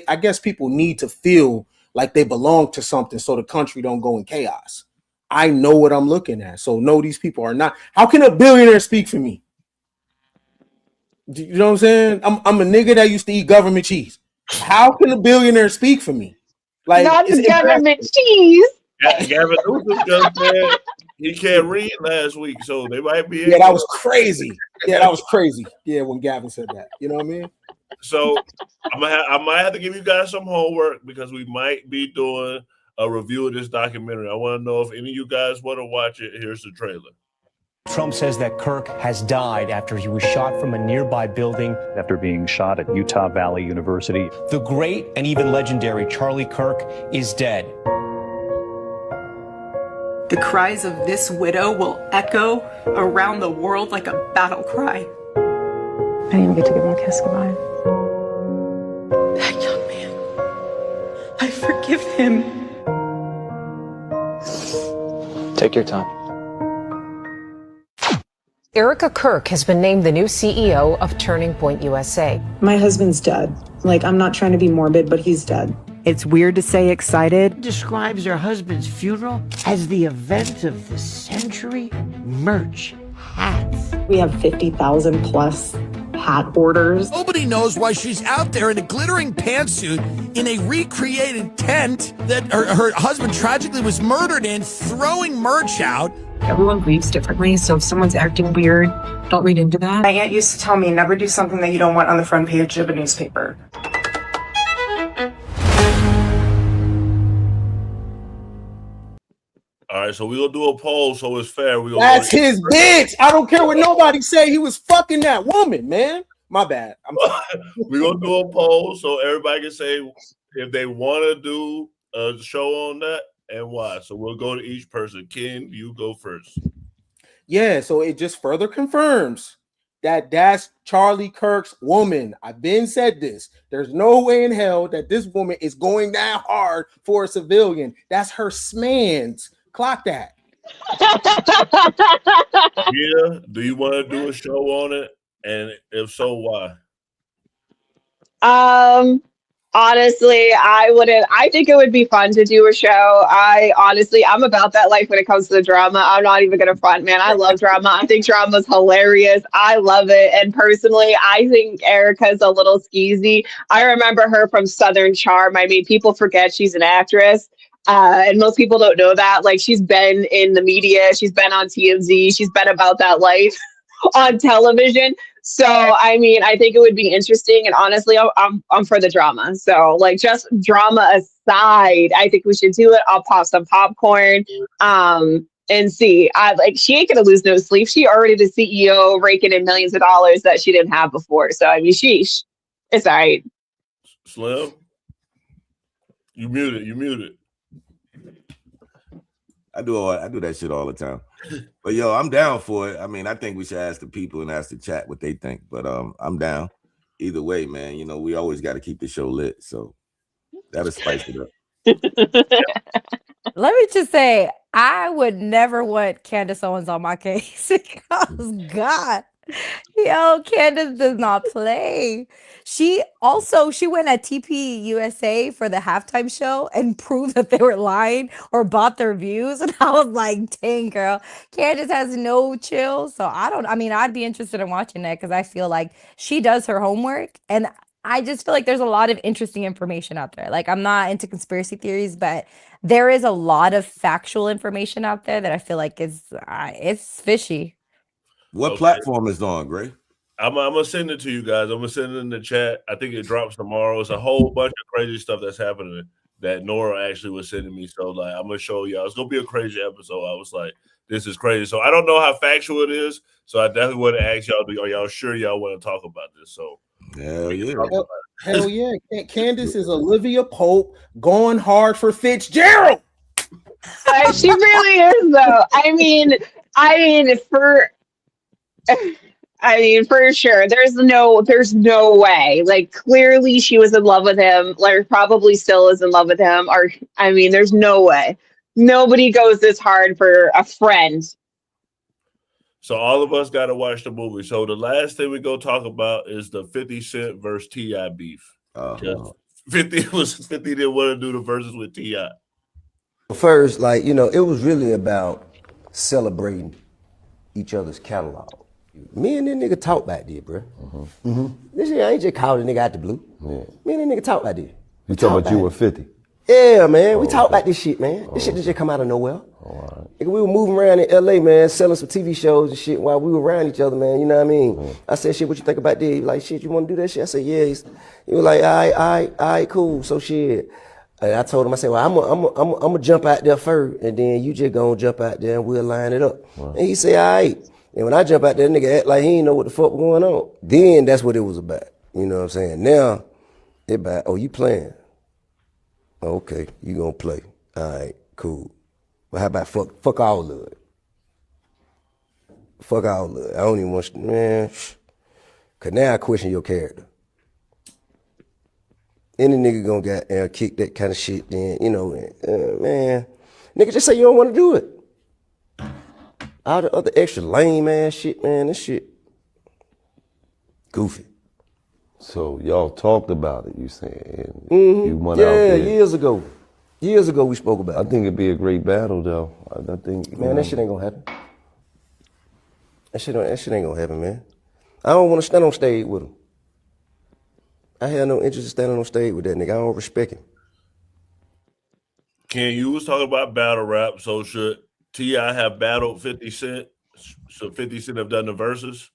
I guess people need to feel like they belong to something so the country don't go in chaos. I know what I'm looking at. So no, these people are not. How can a billionaire speak for me? You know what I'm saying? I'm a nigga that used to eat government cheese. How can a billionaire speak for me? Like, Not the government cheese. Gavin Newsom just said he can't read last week, so they might be. Yeah, that was crazy. Yeah, that was crazy. Yeah, when Gavin said that, you know what I mean? So I might have to give you guys some homework because we might be doing a review of this documentary. I want to know if any of you guys want to watch it. Here's the trailer. Trump says that Kirk has died after he was shot from a nearby building. After being shot at Utah Valley University. The great and even legendary Charlie Kirk is dead. The cries of this widow will echo around the world like a battle cry. I didn't even get to give him a kiss goodbye. That young man, I forgive him. Take your time. Erica Kirk has been named the new CEO of Turning Point USA. My husband's dead. Like, I'm not trying to be morbid, but he's dead. It's weird to say excited. Describes her husband's funeral as the event of the century. Merch, hats. We have 50,000 plus hat orders. Nobody knows why she's out there in a glittering pantsuit in a recreated tent that her husband tragically was murdered in, throwing merch out. Everyone grieves differently, so if someone's acting weird, don't read into that. My aunt used to tell me, never do something that you don't want on the front page of a newspaper. All right, so we're going to do a poll so it's fair. That's his bitch. I don't care what nobody say. He was fucking that woman, man. My bad. We're going to do a poll so everybody can say if they want to do a show on that and why. So we'll go to each person. Ken, you go first. Yeah, so it just further confirms that that's Charlie Kirk's woman. I've been said this. There's no way in hell that this woman is going that hard for a civilian. That's her smans. Clock that. Yeah, do you want to do a show on it? And if so, why? Honestly, I wouldn't. I think it would be fun to do a show. I'm about that life when it comes to the drama. I'm not even gonna front, man. I love drama. I think drama's hilarious. I love it. And personally, I think Erica's a little skeezy. I remember her from Southern Charm. I mean, people forget she's an actress. And most people don't know that. Like, she's been in the media, she's been on TMZ, she's been about that life on television. So I mean, I think it would be interesting, and honestly, I'm for the drama. So like, just drama aside, I think we should do it. I'll pop some popcorn, and see. I like she ain't gonna lose no sleep. She already the CEO, raking in millions of dollars that she didn't have before. So I mean, sheesh, it's all right. Slim, you muted. You muted. I do that shit all the time. But yo, I'm down for it. I mean, I think we should ask the people and ask the chat what they think. But I'm down. Either way, man. You know, we always got to keep the show lit. So that'll spice it up. Let me just say, I would never want Candace Owens on my case because God, yo, Candace does not play. She went at TP USA for the halftime show and proved that they were lying or bought their views. And I was like, dang, girl, Candace has no chill. So I mean, I'd be interested in watching that because I feel like she does her homework. And I just feel like there's a lot of interesting information out there. Like, I'm not into conspiracy theories, but there is a lot of factual information out there that I feel like is it's fishy. What platform is on, Gray? I'm gonna send it to you guys. I'm gonna send it in the chat. I think it drops tomorrow. It's a whole bunch of crazy stuff that's happening that Nora actually was sending me. So like, I'm gonna show y'all. It's gonna be a crazy episode. I was like, this is crazy. So I don't know how factual it is. So I definitely want to ask y'all, are y'all sure y'all want to talk about this? So hell yeah. Hell yeah. Candace is Olivia Pope going hard for Fitzgerald. She really is, though. For sure. There's no way. Like, clearly she was in love with him, like probably still is in love with him. Or there's no way. Nobody goes this hard for a friend. So all of us got to watch the movie. So the last thing we go talk about is the 50 Cent versus T.I. beef. 50 didn't want to do the verses with T.I. First, like, you know, it was really about celebrating each other's catalog. Me and that nigga talk back there, bro. This shit, I ain't just called a nigga out the blue. Me and that nigga talk about this. You talking about you and 50? Yeah, man. We talk about this shit, man. This shit just come out of nowhere. Nigga, we were moving around in LA, man, selling some TV shows and shit while we were around each other, man. You know what I mean? I said, shit, what you think about this? He was like, shit, you want to do that shit? I said, yeah. He was like, all right, cool. So shit. And I told him, I said, well, I'm gonna jump out there first, and then you just gonna jump out there and we'll line it up. And he said, all right. And when I jump out there, nigga act like he ain't know what the fuck was going on. Then that's what it was about. You know what I'm saying? Now, it about, oh, you playing? Okay, you gonna play. All right, cool. Well, how about fuck all of it? Fuck all of it. I don't even want, man. Cause now I question your character. Any nigga gonna get kick that kind of shit, then, you know, man. Nigga, just say you don't want to do it. All the other extra lame ass shit, man, this shit goofy. So y'all talked about it, you saying? You went out there. Years ago. Years ago we spoke about it. I think it'd be a great battle, though. I think, man, that shit ain't gonna happen. That shit ain't gonna happen, man. I don't want to stand on stage with him. I had no interest in standing on stage with that nigga. I don't respect him. Ken, you was talking about battle rap. So should T.I. have battled 50 Cent? Should 50 Cent have done the verses?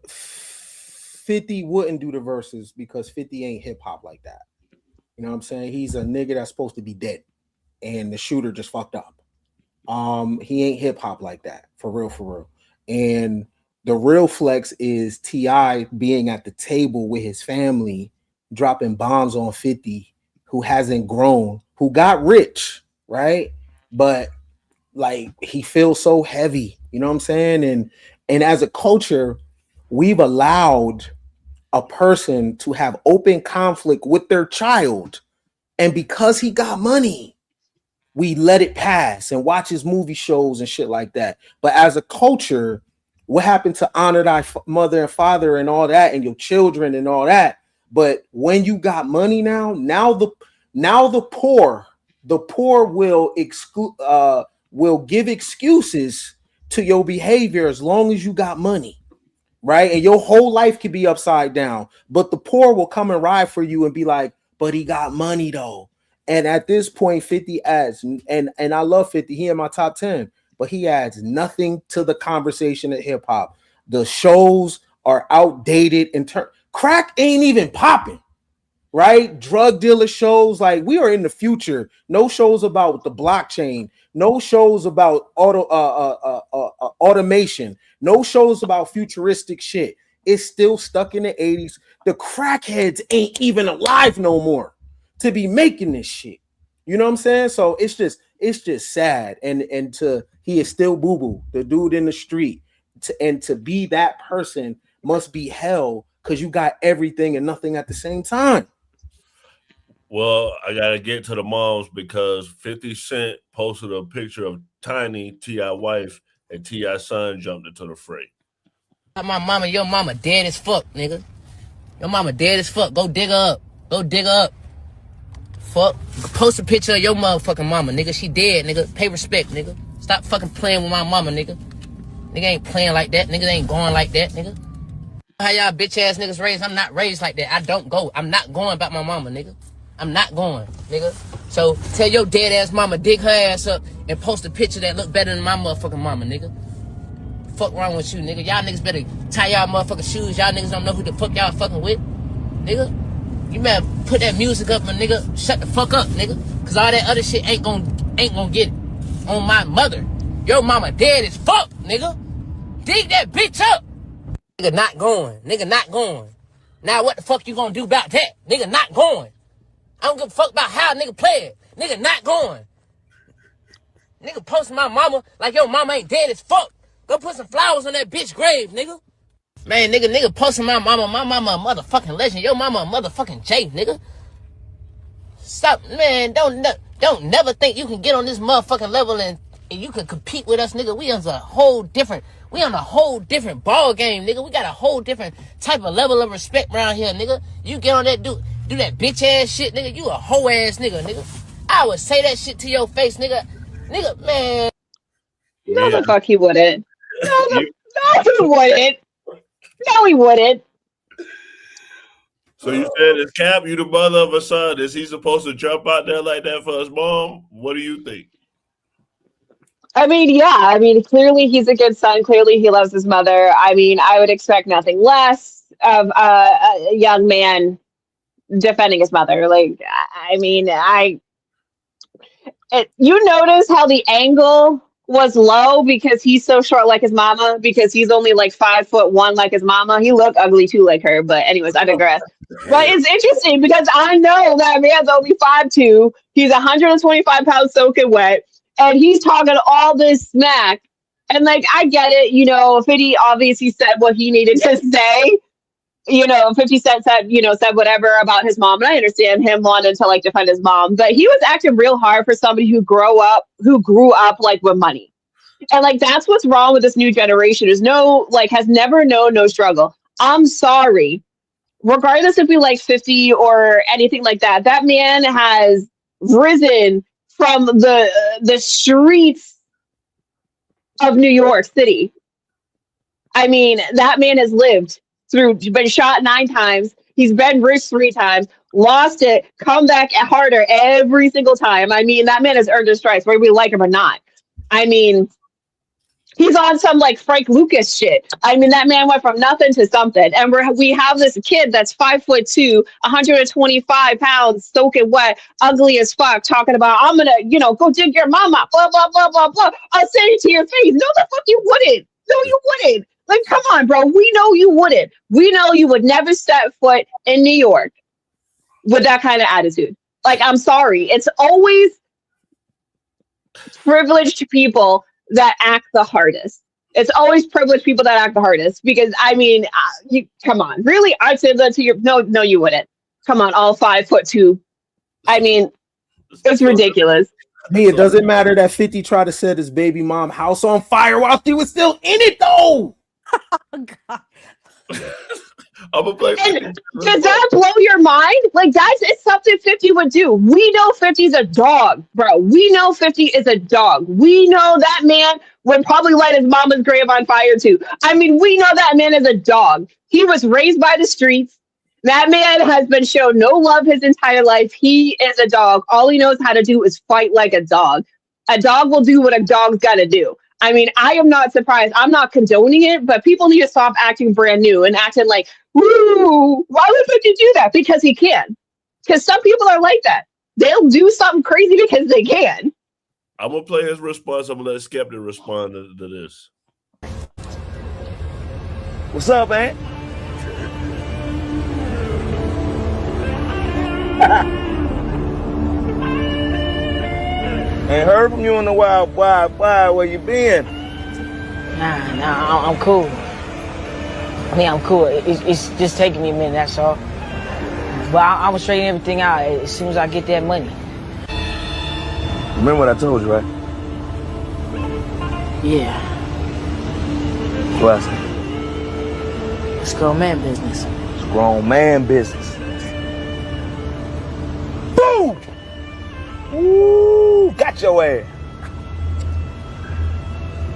50 wouldn't do the verses because 50 ain't hip hop like that. You know what I'm saying? He's a nigga that's supposed to be dead, and the shooter just fucked up. He ain't hip hop like that, for real. And the real flex is T.I. being at the table with his family, dropping bombs on 50, who hasn't grown, who got rich, right? But like, he feels so heavy, you know what I'm saying? And as a culture, we've allowed a person to have open conflict with their child, and because he got money, we let it pass and watch his movie shows and shit like that. But as a culture, What happened to honor thy mother and father and all that, and your children and all that? But when you got money now the poor will give excuses to your behavior as long as you got money, right? And your whole life could be upside down, but the poor will come and ride for you and be like, but he got money though. And at this point, 50 adds, and I love 50. He in my top 10, but he adds nothing to the conversation of hip hop. The shows are outdated in turn. Crack ain't even popping, right? Drug dealer shows, like we are in the future. No shows about the blockchain. No shows about automation. No shows about futuristic shit. It's still stuck in the 80s. The crackheads ain't even alive no more to be making this shit. You know what I'm saying? So it's just sad. And he is still Boo Boo, the dude in the street. To be that person must be hell because you got everything and nothing at the same time. Well, I gotta get to the moms because 50 Cent posted a picture of Tiny, T.I. wife, and T.I. son jumped into the fray. My mama, your mama dead as fuck, nigga. Your mama dead as fuck. Go dig her up. Go dig her up. Fuck. Post a picture of your motherfucking mama, nigga. She dead, nigga. Pay respect, nigga. Stop fucking playing with my mama, nigga. Nigga ain't playing like that. Nigga ain't going like that, nigga. How y'all bitch ass niggas raised? I'm not raised like that. I don't go. I'm not going about my mama, nigga. I'm not going, nigga. So tell your dead ass mama dig her ass up and post a picture that look better than my motherfucking mama, nigga. Fuck wrong with you, nigga? Y'all niggas better tie y'all motherfucking shoes. Y'all niggas don't know who the fuck y'all fucking with, nigga. You better put that music up and nigga shut the fuck up, nigga. Cause all that other shit ain't gonna get it. On my mother. Your mama dead as fuck, nigga. Dig that bitch up. Nigga not going. Nigga not going. Now what the fuck you gonna do about that? Nigga not going. I don't give a fuck about how nigga play it. Nigga not going. Nigga posting my mama like your mama ain't dead as fuck. Go put some flowers on that bitch grave, nigga. Man, nigga posting my mama a motherfucking legend. Your mama a motherfucking J, nigga. Stop, man, don't never think you can get on this motherfucking level and you can compete with us, nigga. We on a whole different ball game, nigga. We got a whole different type of level of respect around here, nigga. You get on that do that bitch ass shit, nigga. You a hoe ass nigga, nigga. I would say that shit to your face, nigga. Nigga, man. No, the fuck he wouldn't. No, he wouldn't. No, he wouldn't. So you said it's Cap, you the mother of a son. Is he supposed to jump out there like that for his mom? What do you think? I mean, yeah. I mean, clearly he's a good son. Clearly he loves his mother. I mean, I would expect nothing less of a young man defending his mother. Like, I mean, you notice how the angle was low because he's so short like his mama, because he's only like 5'1" like his mama. He looked ugly too like her, but anyways, I digress. But it's interesting because I know that man's only 5'2". He's 125 pounds soaking wet, and he's talking all this smack. And like, I get it, you know, 50 obviously said what he needed to say. You know, 50 Cent said whatever about his mom, and I understand him wanting to like defend his mom, but he was acting real hard for somebody who grew up like with money. And like, that's what's wrong with this new generation, is has never known no struggle. I'm sorry. Regardless if we like 50 or anything like that, that man has risen from the streets of New York City. I mean, that man has lived been shot 9 times. He's been rich 3 times, lost it, come back harder every single time. I mean, that man has earned his stripes, whether we like him or not. I mean, he's on some like Frank Lucas shit. I mean, that man went from nothing to something. And we have this kid that's 5'2", 125 pounds, soaking wet, ugly as fuck, talking about, I'm gonna, go dig your mama, blah, blah, blah, blah, blah. I'll say it to your face. No, the fuck you wouldn't. No, you wouldn't. Like, come on, bro. We know you wouldn't. We know you would never step foot in New York with that kind of attitude. Like, I'm sorry. It's always privileged people that act the hardest. It's always privileged people that act the hardest, because, I mean, come on. Really? I'd say that to your... No, you wouldn't. Come on, all 5'2". I mean, it's ridiculous. Hey, it doesn't matter that 50 tried to set his baby mom house on fire while she was still in it, though. Oh God. I'm gonna play. And does that blow your mind? Like it's something 50 would do. We know 50's a dog, bro. We know 50 is a dog. We know that man would probably light his mama's grave on fire too. I mean, we know that man is a dog. He was raised by the streets. That man has been shown no love his entire life. He is a dog. All he knows how to do is fight like a dog. A dog will do what a dog's got to do. I mean, I am not surprised. I'm not condoning it, but people need to stop acting brand new and acting like, woo, why would you do that? Because he can. Because some people are like that. They'll do something crazy because they can. I'm gonna play his response. I'm gonna let Skeptic respond to this. What's up, man? Ain't heard from you in a while. Where you been? Nah, I'm cool. I mean, I'm cool. It's just taking me a minute, that's all. But I'm gonna straighten everything out as soon as I get that money. Remember what I told you, right? Yeah, What I said? it's grown man business. It's grown man business. Boom! Ooh, got your ass.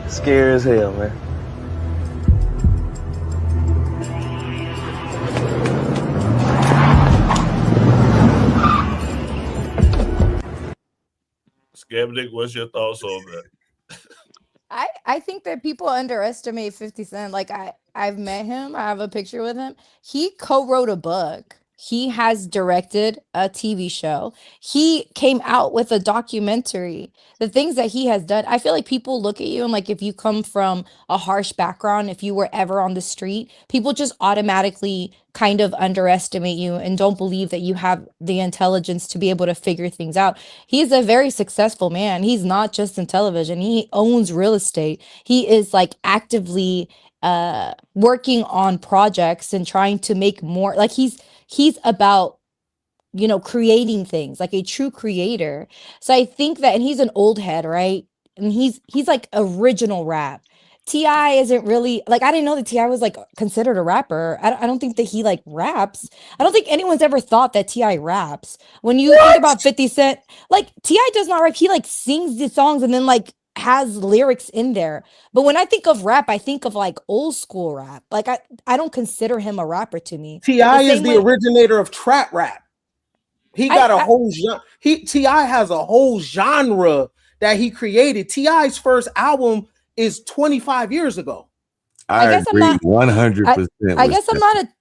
Scary as hell, man. Skeptic, what's your thoughts on that? I think that people underestimate 50 Cent. Like I've met him. I have a picture with him. He co-wrote a book. He has directed a TV show. He came out with a documentary. The things that he has done, I feel like people look at you and like if you come from a harsh background, if you were ever on the street, people just automatically kind of underestimate you and don't believe that you have the intelligence to be able to figure things out. He's a very successful man. He's not just in television. He owns real estate. He is like actively working on projects and trying to make more, like he's about, you know, creating things, like a true creator. So I think that, and he's an old head, right? And he's like original rap. Ti isn't really like, I didn't know that Ti was like considered a rapper. I don't think that he like raps. I don't think anyone's ever thought that Ti raps. When you think about 50 Cent, like Ti does not rap. He like sings the songs and then like has lyrics in there. But when I think of rap, I think of like old school rap. Like I don't consider him a rapper to me. T.I. is same the way- originator of trap rap. He got a whole T.I. has a whole genre that he created. T.I.'s first album is 25 years ago. I guess I'm agree not 100%. I guess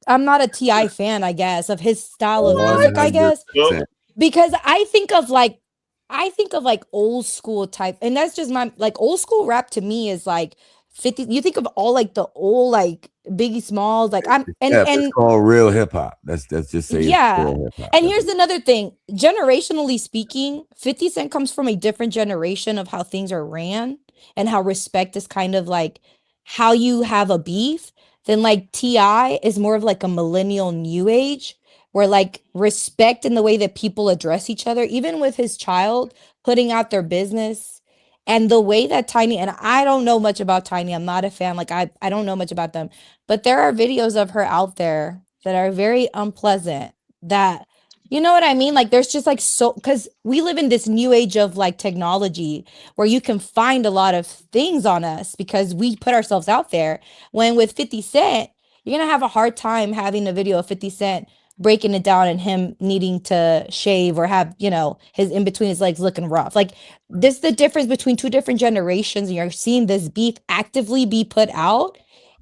I'm not a Ti fan, I guess, of his style of music, I guess. 100%. Because I think of like old school type, and that's just my like old school rap to me is like 50. You think of all like the old like Biggie Smalls, like I'm and It's called real hip hop. That's just say yeah. real hip hop. And here's another thing. Generationally speaking, 50 Cent comes from a different generation of how things are ran and how respect is kind of like how you have a beef. Then like Ti is more of like a millennial new age where like respect in the way that people address each other, even with his child putting out their business and the way that Tiny, and I don't know much about Tiny. I'm not a fan. Like I don't know much about them, but there are videos of her out there that are very unpleasant that, you know what I mean? Like there's just like so, because we live in this new age of like technology where you can find a lot of things on us because we put ourselves out there. When with 50 Cent, you're gonna have a hard time having a video of 50 Cent breaking it down and him needing to shave or have, you know, his in between his legs looking rough. Like this is the difference between two different generations, and you're seeing this beef actively be put out.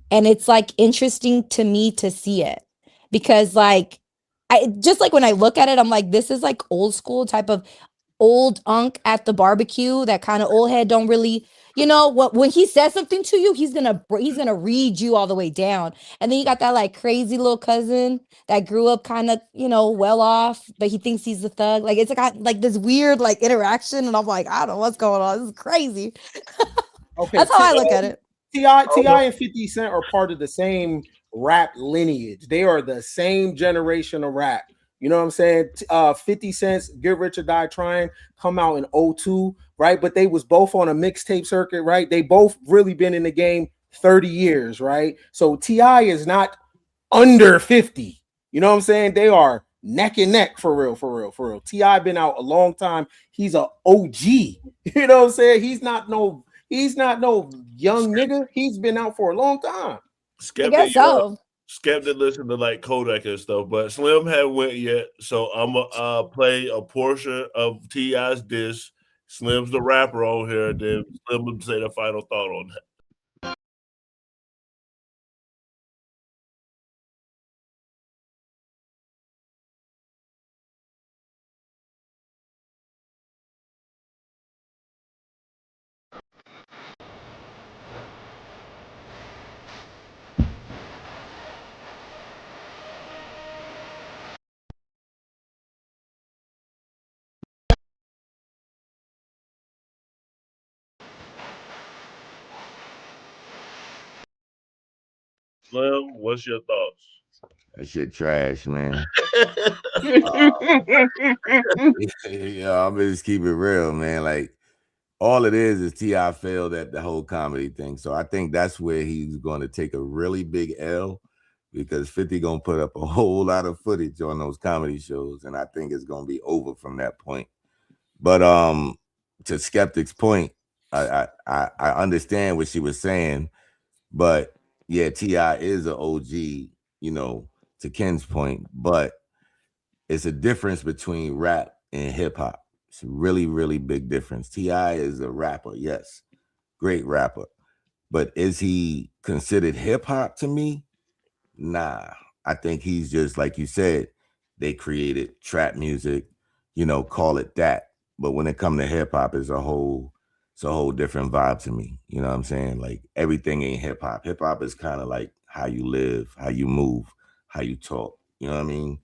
And it's like interesting to me to see it because like I just like when I look at it, I'm like, this is like old school type of old unk at the barbecue, that kind of old head don't really, you know, what when he says something to you, he's gonna read you all the way down. And then you got that like crazy little cousin that grew up kind of, you know, well off, but he thinks he's the thug. Like it's like this weird like interaction, and I'm like, I don't know what's going on. This is crazy. Okay, That's how I look at it. T.I. and 50 Cent are part of the same rap lineage. They are the same generation of rap. You know what I'm saying? 50 Cent's Get Rich or Die Trying come out in 02, right? But they was both on a mixtape circuit, right? They both really been in the game 30 years, right? So T.I. is not under 50. You know what I'm saying? They are neck and neck for real, for real, for real. T.I. been out a long time. He's a OG. You know what I'm saying? He's not no young nigga. He's been out for a long time. Skeptic, Skeptic listen to like Kodak and stuff, but Slim haven't went yet, so I'm gonna play a portion of T.I.'s diss. Slim's the rapper on here, then Slim will say the final thought on that. Slim, what's your thoughts? That shit trash, man. Yeah, I'm just keep it real, man. Like all it is T.I. failed at the whole comedy thing. So I think that's where he's going to take a really big L because 50 gonna put up a whole lot of footage on those comedy shows, and I think it's gonna be over from that point. But to Skeptic's point, I understand what she was saying, but yeah, T.I. is an OG, you know, to Ken's point, but it's a difference between rap and hip hop. It's a really, really big difference. T.I. is a rapper, yes, great rapper, but is he considered hip hop to me? Nah, I think he's just like you said. They created trap music, you know, call it that. But when it comes to hip hop, it's a whole different vibe to me. You know what I'm saying? Like everything ain't hip hop. Hip hop is kind of like how you live, how you move, how you talk. You know what I mean?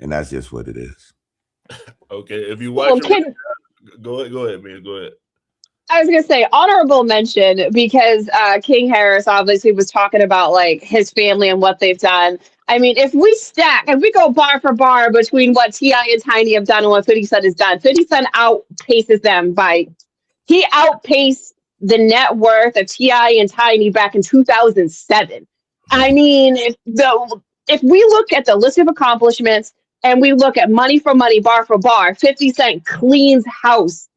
And that's just what it is. Okay, if you watch it, go ahead, man. Go ahead. I was gonna say honorable mention because King Harris obviously was talking about like his family and what they've done. I mean, if we go bar for bar between what T.I. and Tiny have done and what 50 Cent has done, 50 Cent outpaces them he outpaced the net worth of T.I. and Tiny back in 2007. I mean, if we look at the list of accomplishments and we look at money for money, bar for bar, 50 Cent cleans house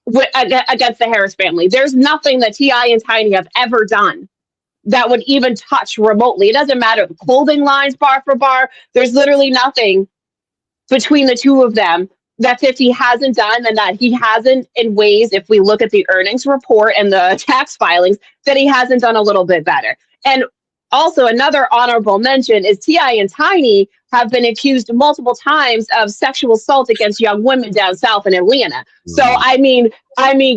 against the Harris family. There's nothing that T.I. and Tiny have ever done that would even touch remotely. It doesn't matter the clothing lines, bar for bar. There's literally nothing between the two of them that 50 hasn't done and that he hasn't in ways, if we look at the earnings report and the tax filings, that he hasn't done a little bit better. And also another honorable mention is T.I. and Tiny have been accused multiple times of sexual assault against young women down south in Atlanta. So I mean,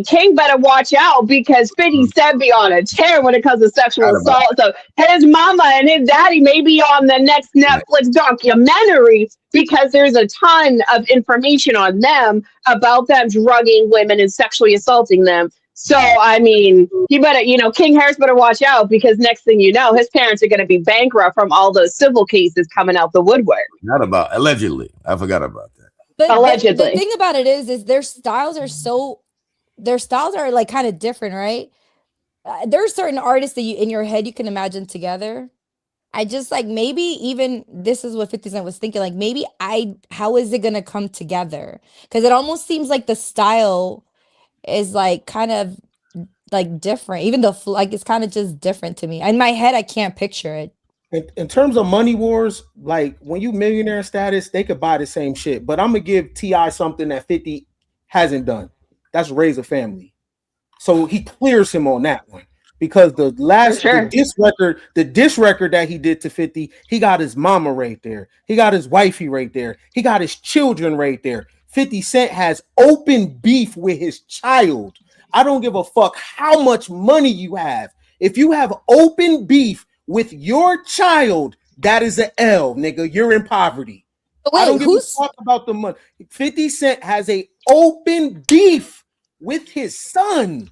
King better watch out because 50 Cent be on a tear when it comes to sexual assault. So his mama and his daddy may be on the next Netflix documentary because there's a ton of information on them about them drugging women and sexually assaulting them. So, I mean, he better, King Harris better watch out because next thing you know, his parents are going to be bankrupt from all those civil cases coming out the woodwork. Not about allegedly. I forgot about that. But allegedly. The thing about it is their styles are like kind of different, right? There are certain artists that in your head you can imagine together. I just like maybe even this is what 50 Cent was thinking. Like maybe how is it gonna come together? Because it almost seems like the style is like kind of like different. Even though like it's kind of just different to me. In my head, I can't picture it. In terms of money wars, like when you millionaire status, they could buy the same shit. But I'm gonna give T.I. something that 50 hasn't done. That's raise a family. So he clears him on that one. Because the diss record that he did to 50, he got his mama right there. He got his wifey right there. He got his children right there. 50 Cent has open beef with his child. I don't give a fuck how much money you have. If you have open beef with your child, that is an L, nigga. You're in poverty. Wait, I don't give a fuck about the money. 50 Cent has a open beef with his son.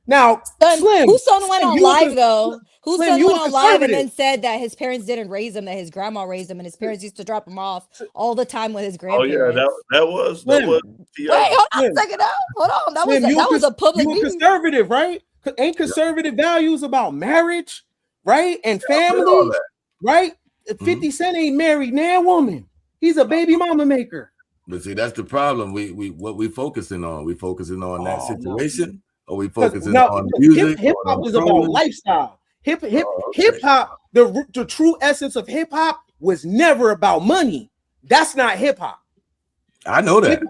Now, Slim, whose son went on live though? Whose Slim, son went on live and then said that his parents didn't raise him, that his grandma raised him, and his parents used to drop him off all the time with his grandparents. Oh yeah, that was. Wait, hold on a second. Hold on. That was a public. You a conservative, right? Ain't conservative values about marriage, right? And I feel all family, that. right? 50 Cent ain't married now, woman. He's a baby mama maker. But see, that's the problem. We what we focusing on? We focusing on that No. situation, or we Because focusing on music? hip or hop on is about trolling? lifestyle. Hip okay. hop, the true essence of hip hop was never about money. That's not hip hop. I know that.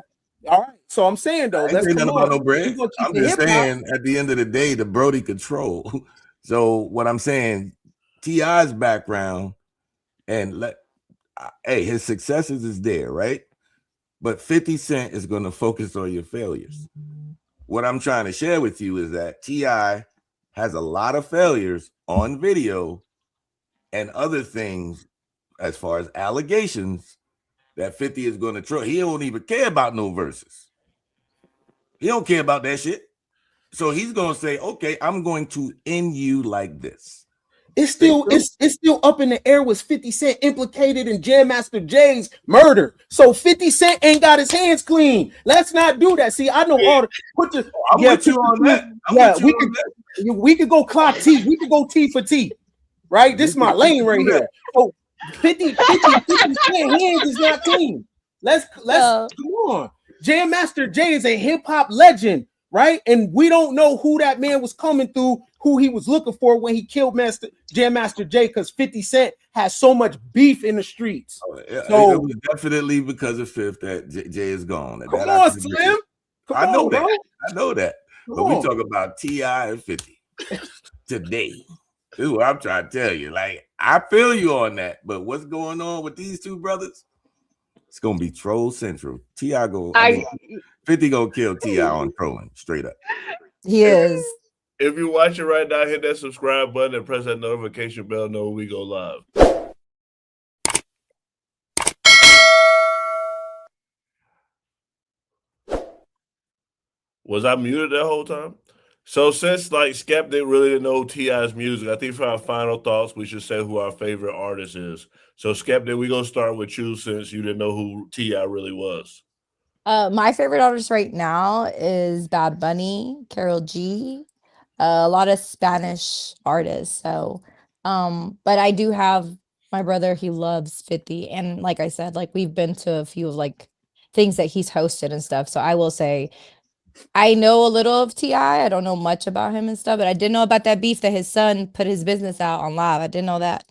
All right. So I'm saying though, I ain't let's saying come nothing about on. no bread. I'm just saying at the end of the day, the Brody control. So what I'm saying, T.I.'s background and hey, his successes is there, right? But 50 Cent is going to focus on your failures. What I'm trying to share with you is that T.I. has a lot of failures on video and other things as far as allegations that 50 is going to throw. He don't even care about no verses. He don't care about that shit. So he's going to say, okay, I'm going to end you like this. It's still up in the air. Was 50 Cent implicated in Jam Master Jay's murder? So 50 Cent ain't got his hands clean. Let's not do that. See, I know all the I'm with you on that. We could go clock T. We could go T for T. Right? This is my lane right here. So 50 Cent hands is not clean. Let's come on. Jam Master Jay is a hip hop legend, right? And we don't know who that man was coming through, who he was looking for when he killed Jam Master Jay, because 50 Cent has so much beef in the streets. So it was definitely because of Fifth that Jay is gone. Come on, Slim. I know that. Bro. I know that. But we talk about T.I. and 50 today. This is what I'm trying to tell you. Like, I feel you on that. But what's going on with these two brothers? It's gonna be troll central. 50 gonna kill T.I. on trolling, straight up. He is. If you're watching right now, hit that subscribe button and press that notification bell. Know when we go live. Was I muted that whole time? So since Skeptic really didn't know T.I.'s music, I think for our final thoughts, we should say who our favorite artist is. So Skeptic, we're gonna start with you since you didn't know who T.I. really was. My favorite artist right now is Bad Bunny, Karol G, a lot of Spanish artists. So, but I do have my brother, he loves 50. And like I said, we've been to a few of things that he's hosted and stuff. So I will say, I know a little of T.I. I don't know much about him and stuff, but I did know about that beef that his son put his business out on live. I didn't know that.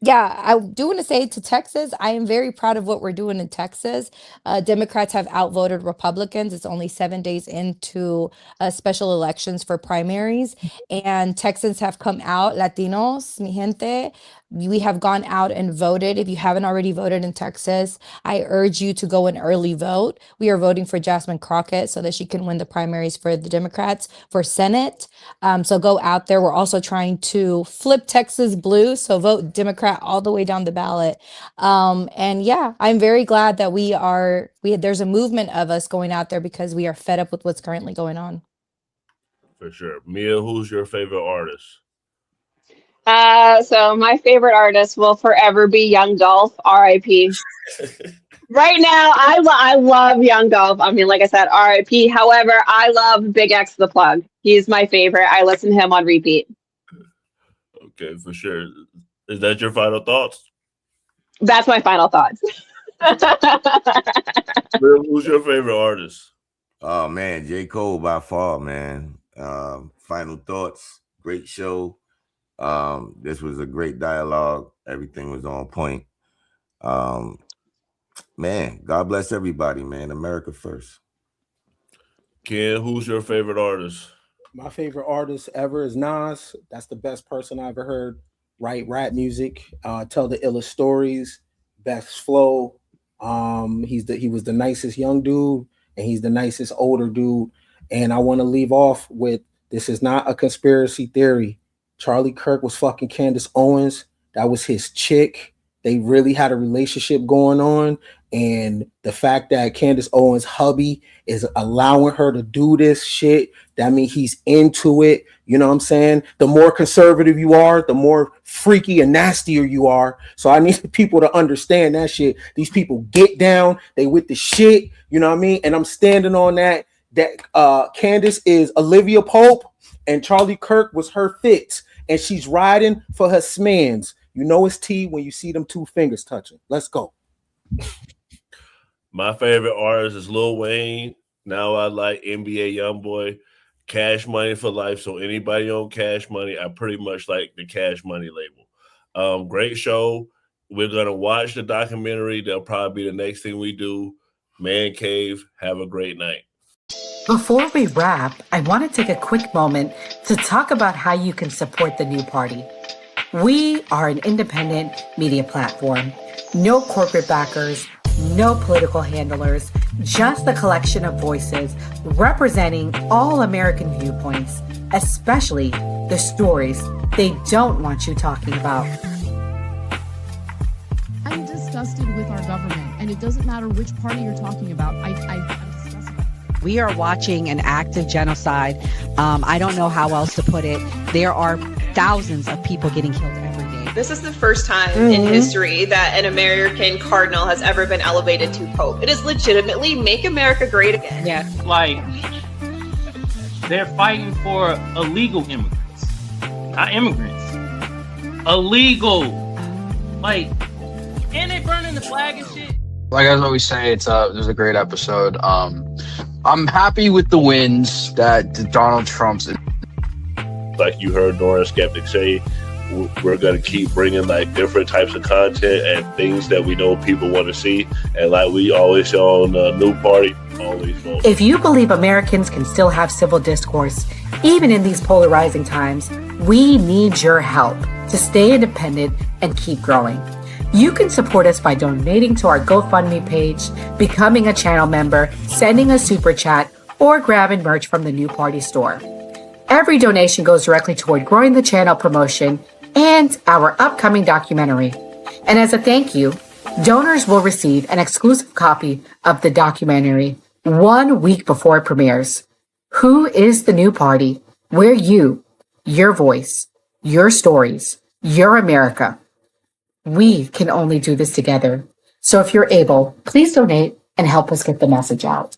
Yeah, I do want to say to Texas, I am very proud of what we're doing in Texas. Democrats have outvoted Republicans. It's only 7 days into special elections for primaries, and Texans have come out. Latinos, mi gente, we have gone out and voted. If you haven't already voted in Texas, I urge you to go and early vote. We are voting for Jasmine Crockett so that she can win the primaries for the Democrats for Senate. So go out there. We're also trying to flip Texas blue, so vote Democrat all the way down the ballot. And yeah, I'm very glad that there's a movement of us going out there because we are fed up with what's currently going on. For sure. Mia, who's your favorite artist? So my favorite artist will forever be Young Dolph, R.I.P. Right now, I love Young Dolph. I mean, like I said, R.I.P. However, I love Big X the Plug. He's my favorite. I listen to him on repeat. Okay, for sure. Is that your final thoughts? That's my final thoughts. Who's your favorite artist? Oh man, J. Cole by far, man. Final thoughts. Great show. This was a great dialogue. Everything was on point. Man, God bless everybody, man. America first. Ken, who's your favorite artist? My favorite artist ever is Nas. That's the best person I ever heard write rap music, tell the illest stories, best flow. He was the nicest young dude, and he's the nicest older dude. And I want to leave off with, this is not a conspiracy theory. Charlie Kirk was fucking Candace Owens. That was his chick. They really had a relationship going on. And the fact that Candace Owens' hubby is allowing her to do this shit, that means he's into it. You know what I'm saying? The more conservative you are, the more freaky and nastier you are. So I need people to understand that shit. These people get down, they with the shit, you know what I mean? And I'm standing on that. That Candace is Olivia Pope. and Charlie Kirk was her fix, and she's riding for her smans. You know it's T when you see them two fingers touching. Let's go. My favorite artist is Lil Wayne. Now I like NBA YoungBoy. Cash Money for life. So anybody on Cash Money, I pretty much like the Cash Money label. Great show. We're gonna watch the documentary. That'll probably be the next thing we do. Man Cave. Have a great night. Before we wrap, I want to take a quick moment to talk about how you can support the new party. We are an independent media platform. No corporate backers, no political handlers, just a collection of voices representing all American viewpoints, especially the stories they don't want you talking about. I'm disgusted with our government, and it doesn't matter which party you're talking about. I'm disgusted. We are watching an act of genocide. I don't know how else to put it. There are thousands of people getting killed every day. This is the first time in history that an American cardinal has ever been elevated to pope. It is legitimately make America great again. Yeah. Like, they're fighting for illegal immigrants, not immigrants. Illegal. Like, and they burning the flag and shit. Like I always say, it was a great episode. I'm happy with the wins that Donald Trump's. Like you heard Nora Skeptic say, we're going to keep bringing like different types of content and things that we know people want to see. And like we always say on the New Party, always vote. If you believe Americans can still have civil discourse, even in these polarizing times, we need your help to stay independent and keep growing. You can support us by donating to our GoFundMe page, becoming a channel member, sending a super chat, or grabbing merch from the New Party store. Every donation goes directly toward growing the channel promotion and our upcoming documentary. And as a thank you, donors will receive an exclusive copy of the documentary 1 week before it premieres. Who is the New Party? We're you, your voice, your stories, your America. We can only do this together. So if you're able, please donate and help us get the message out.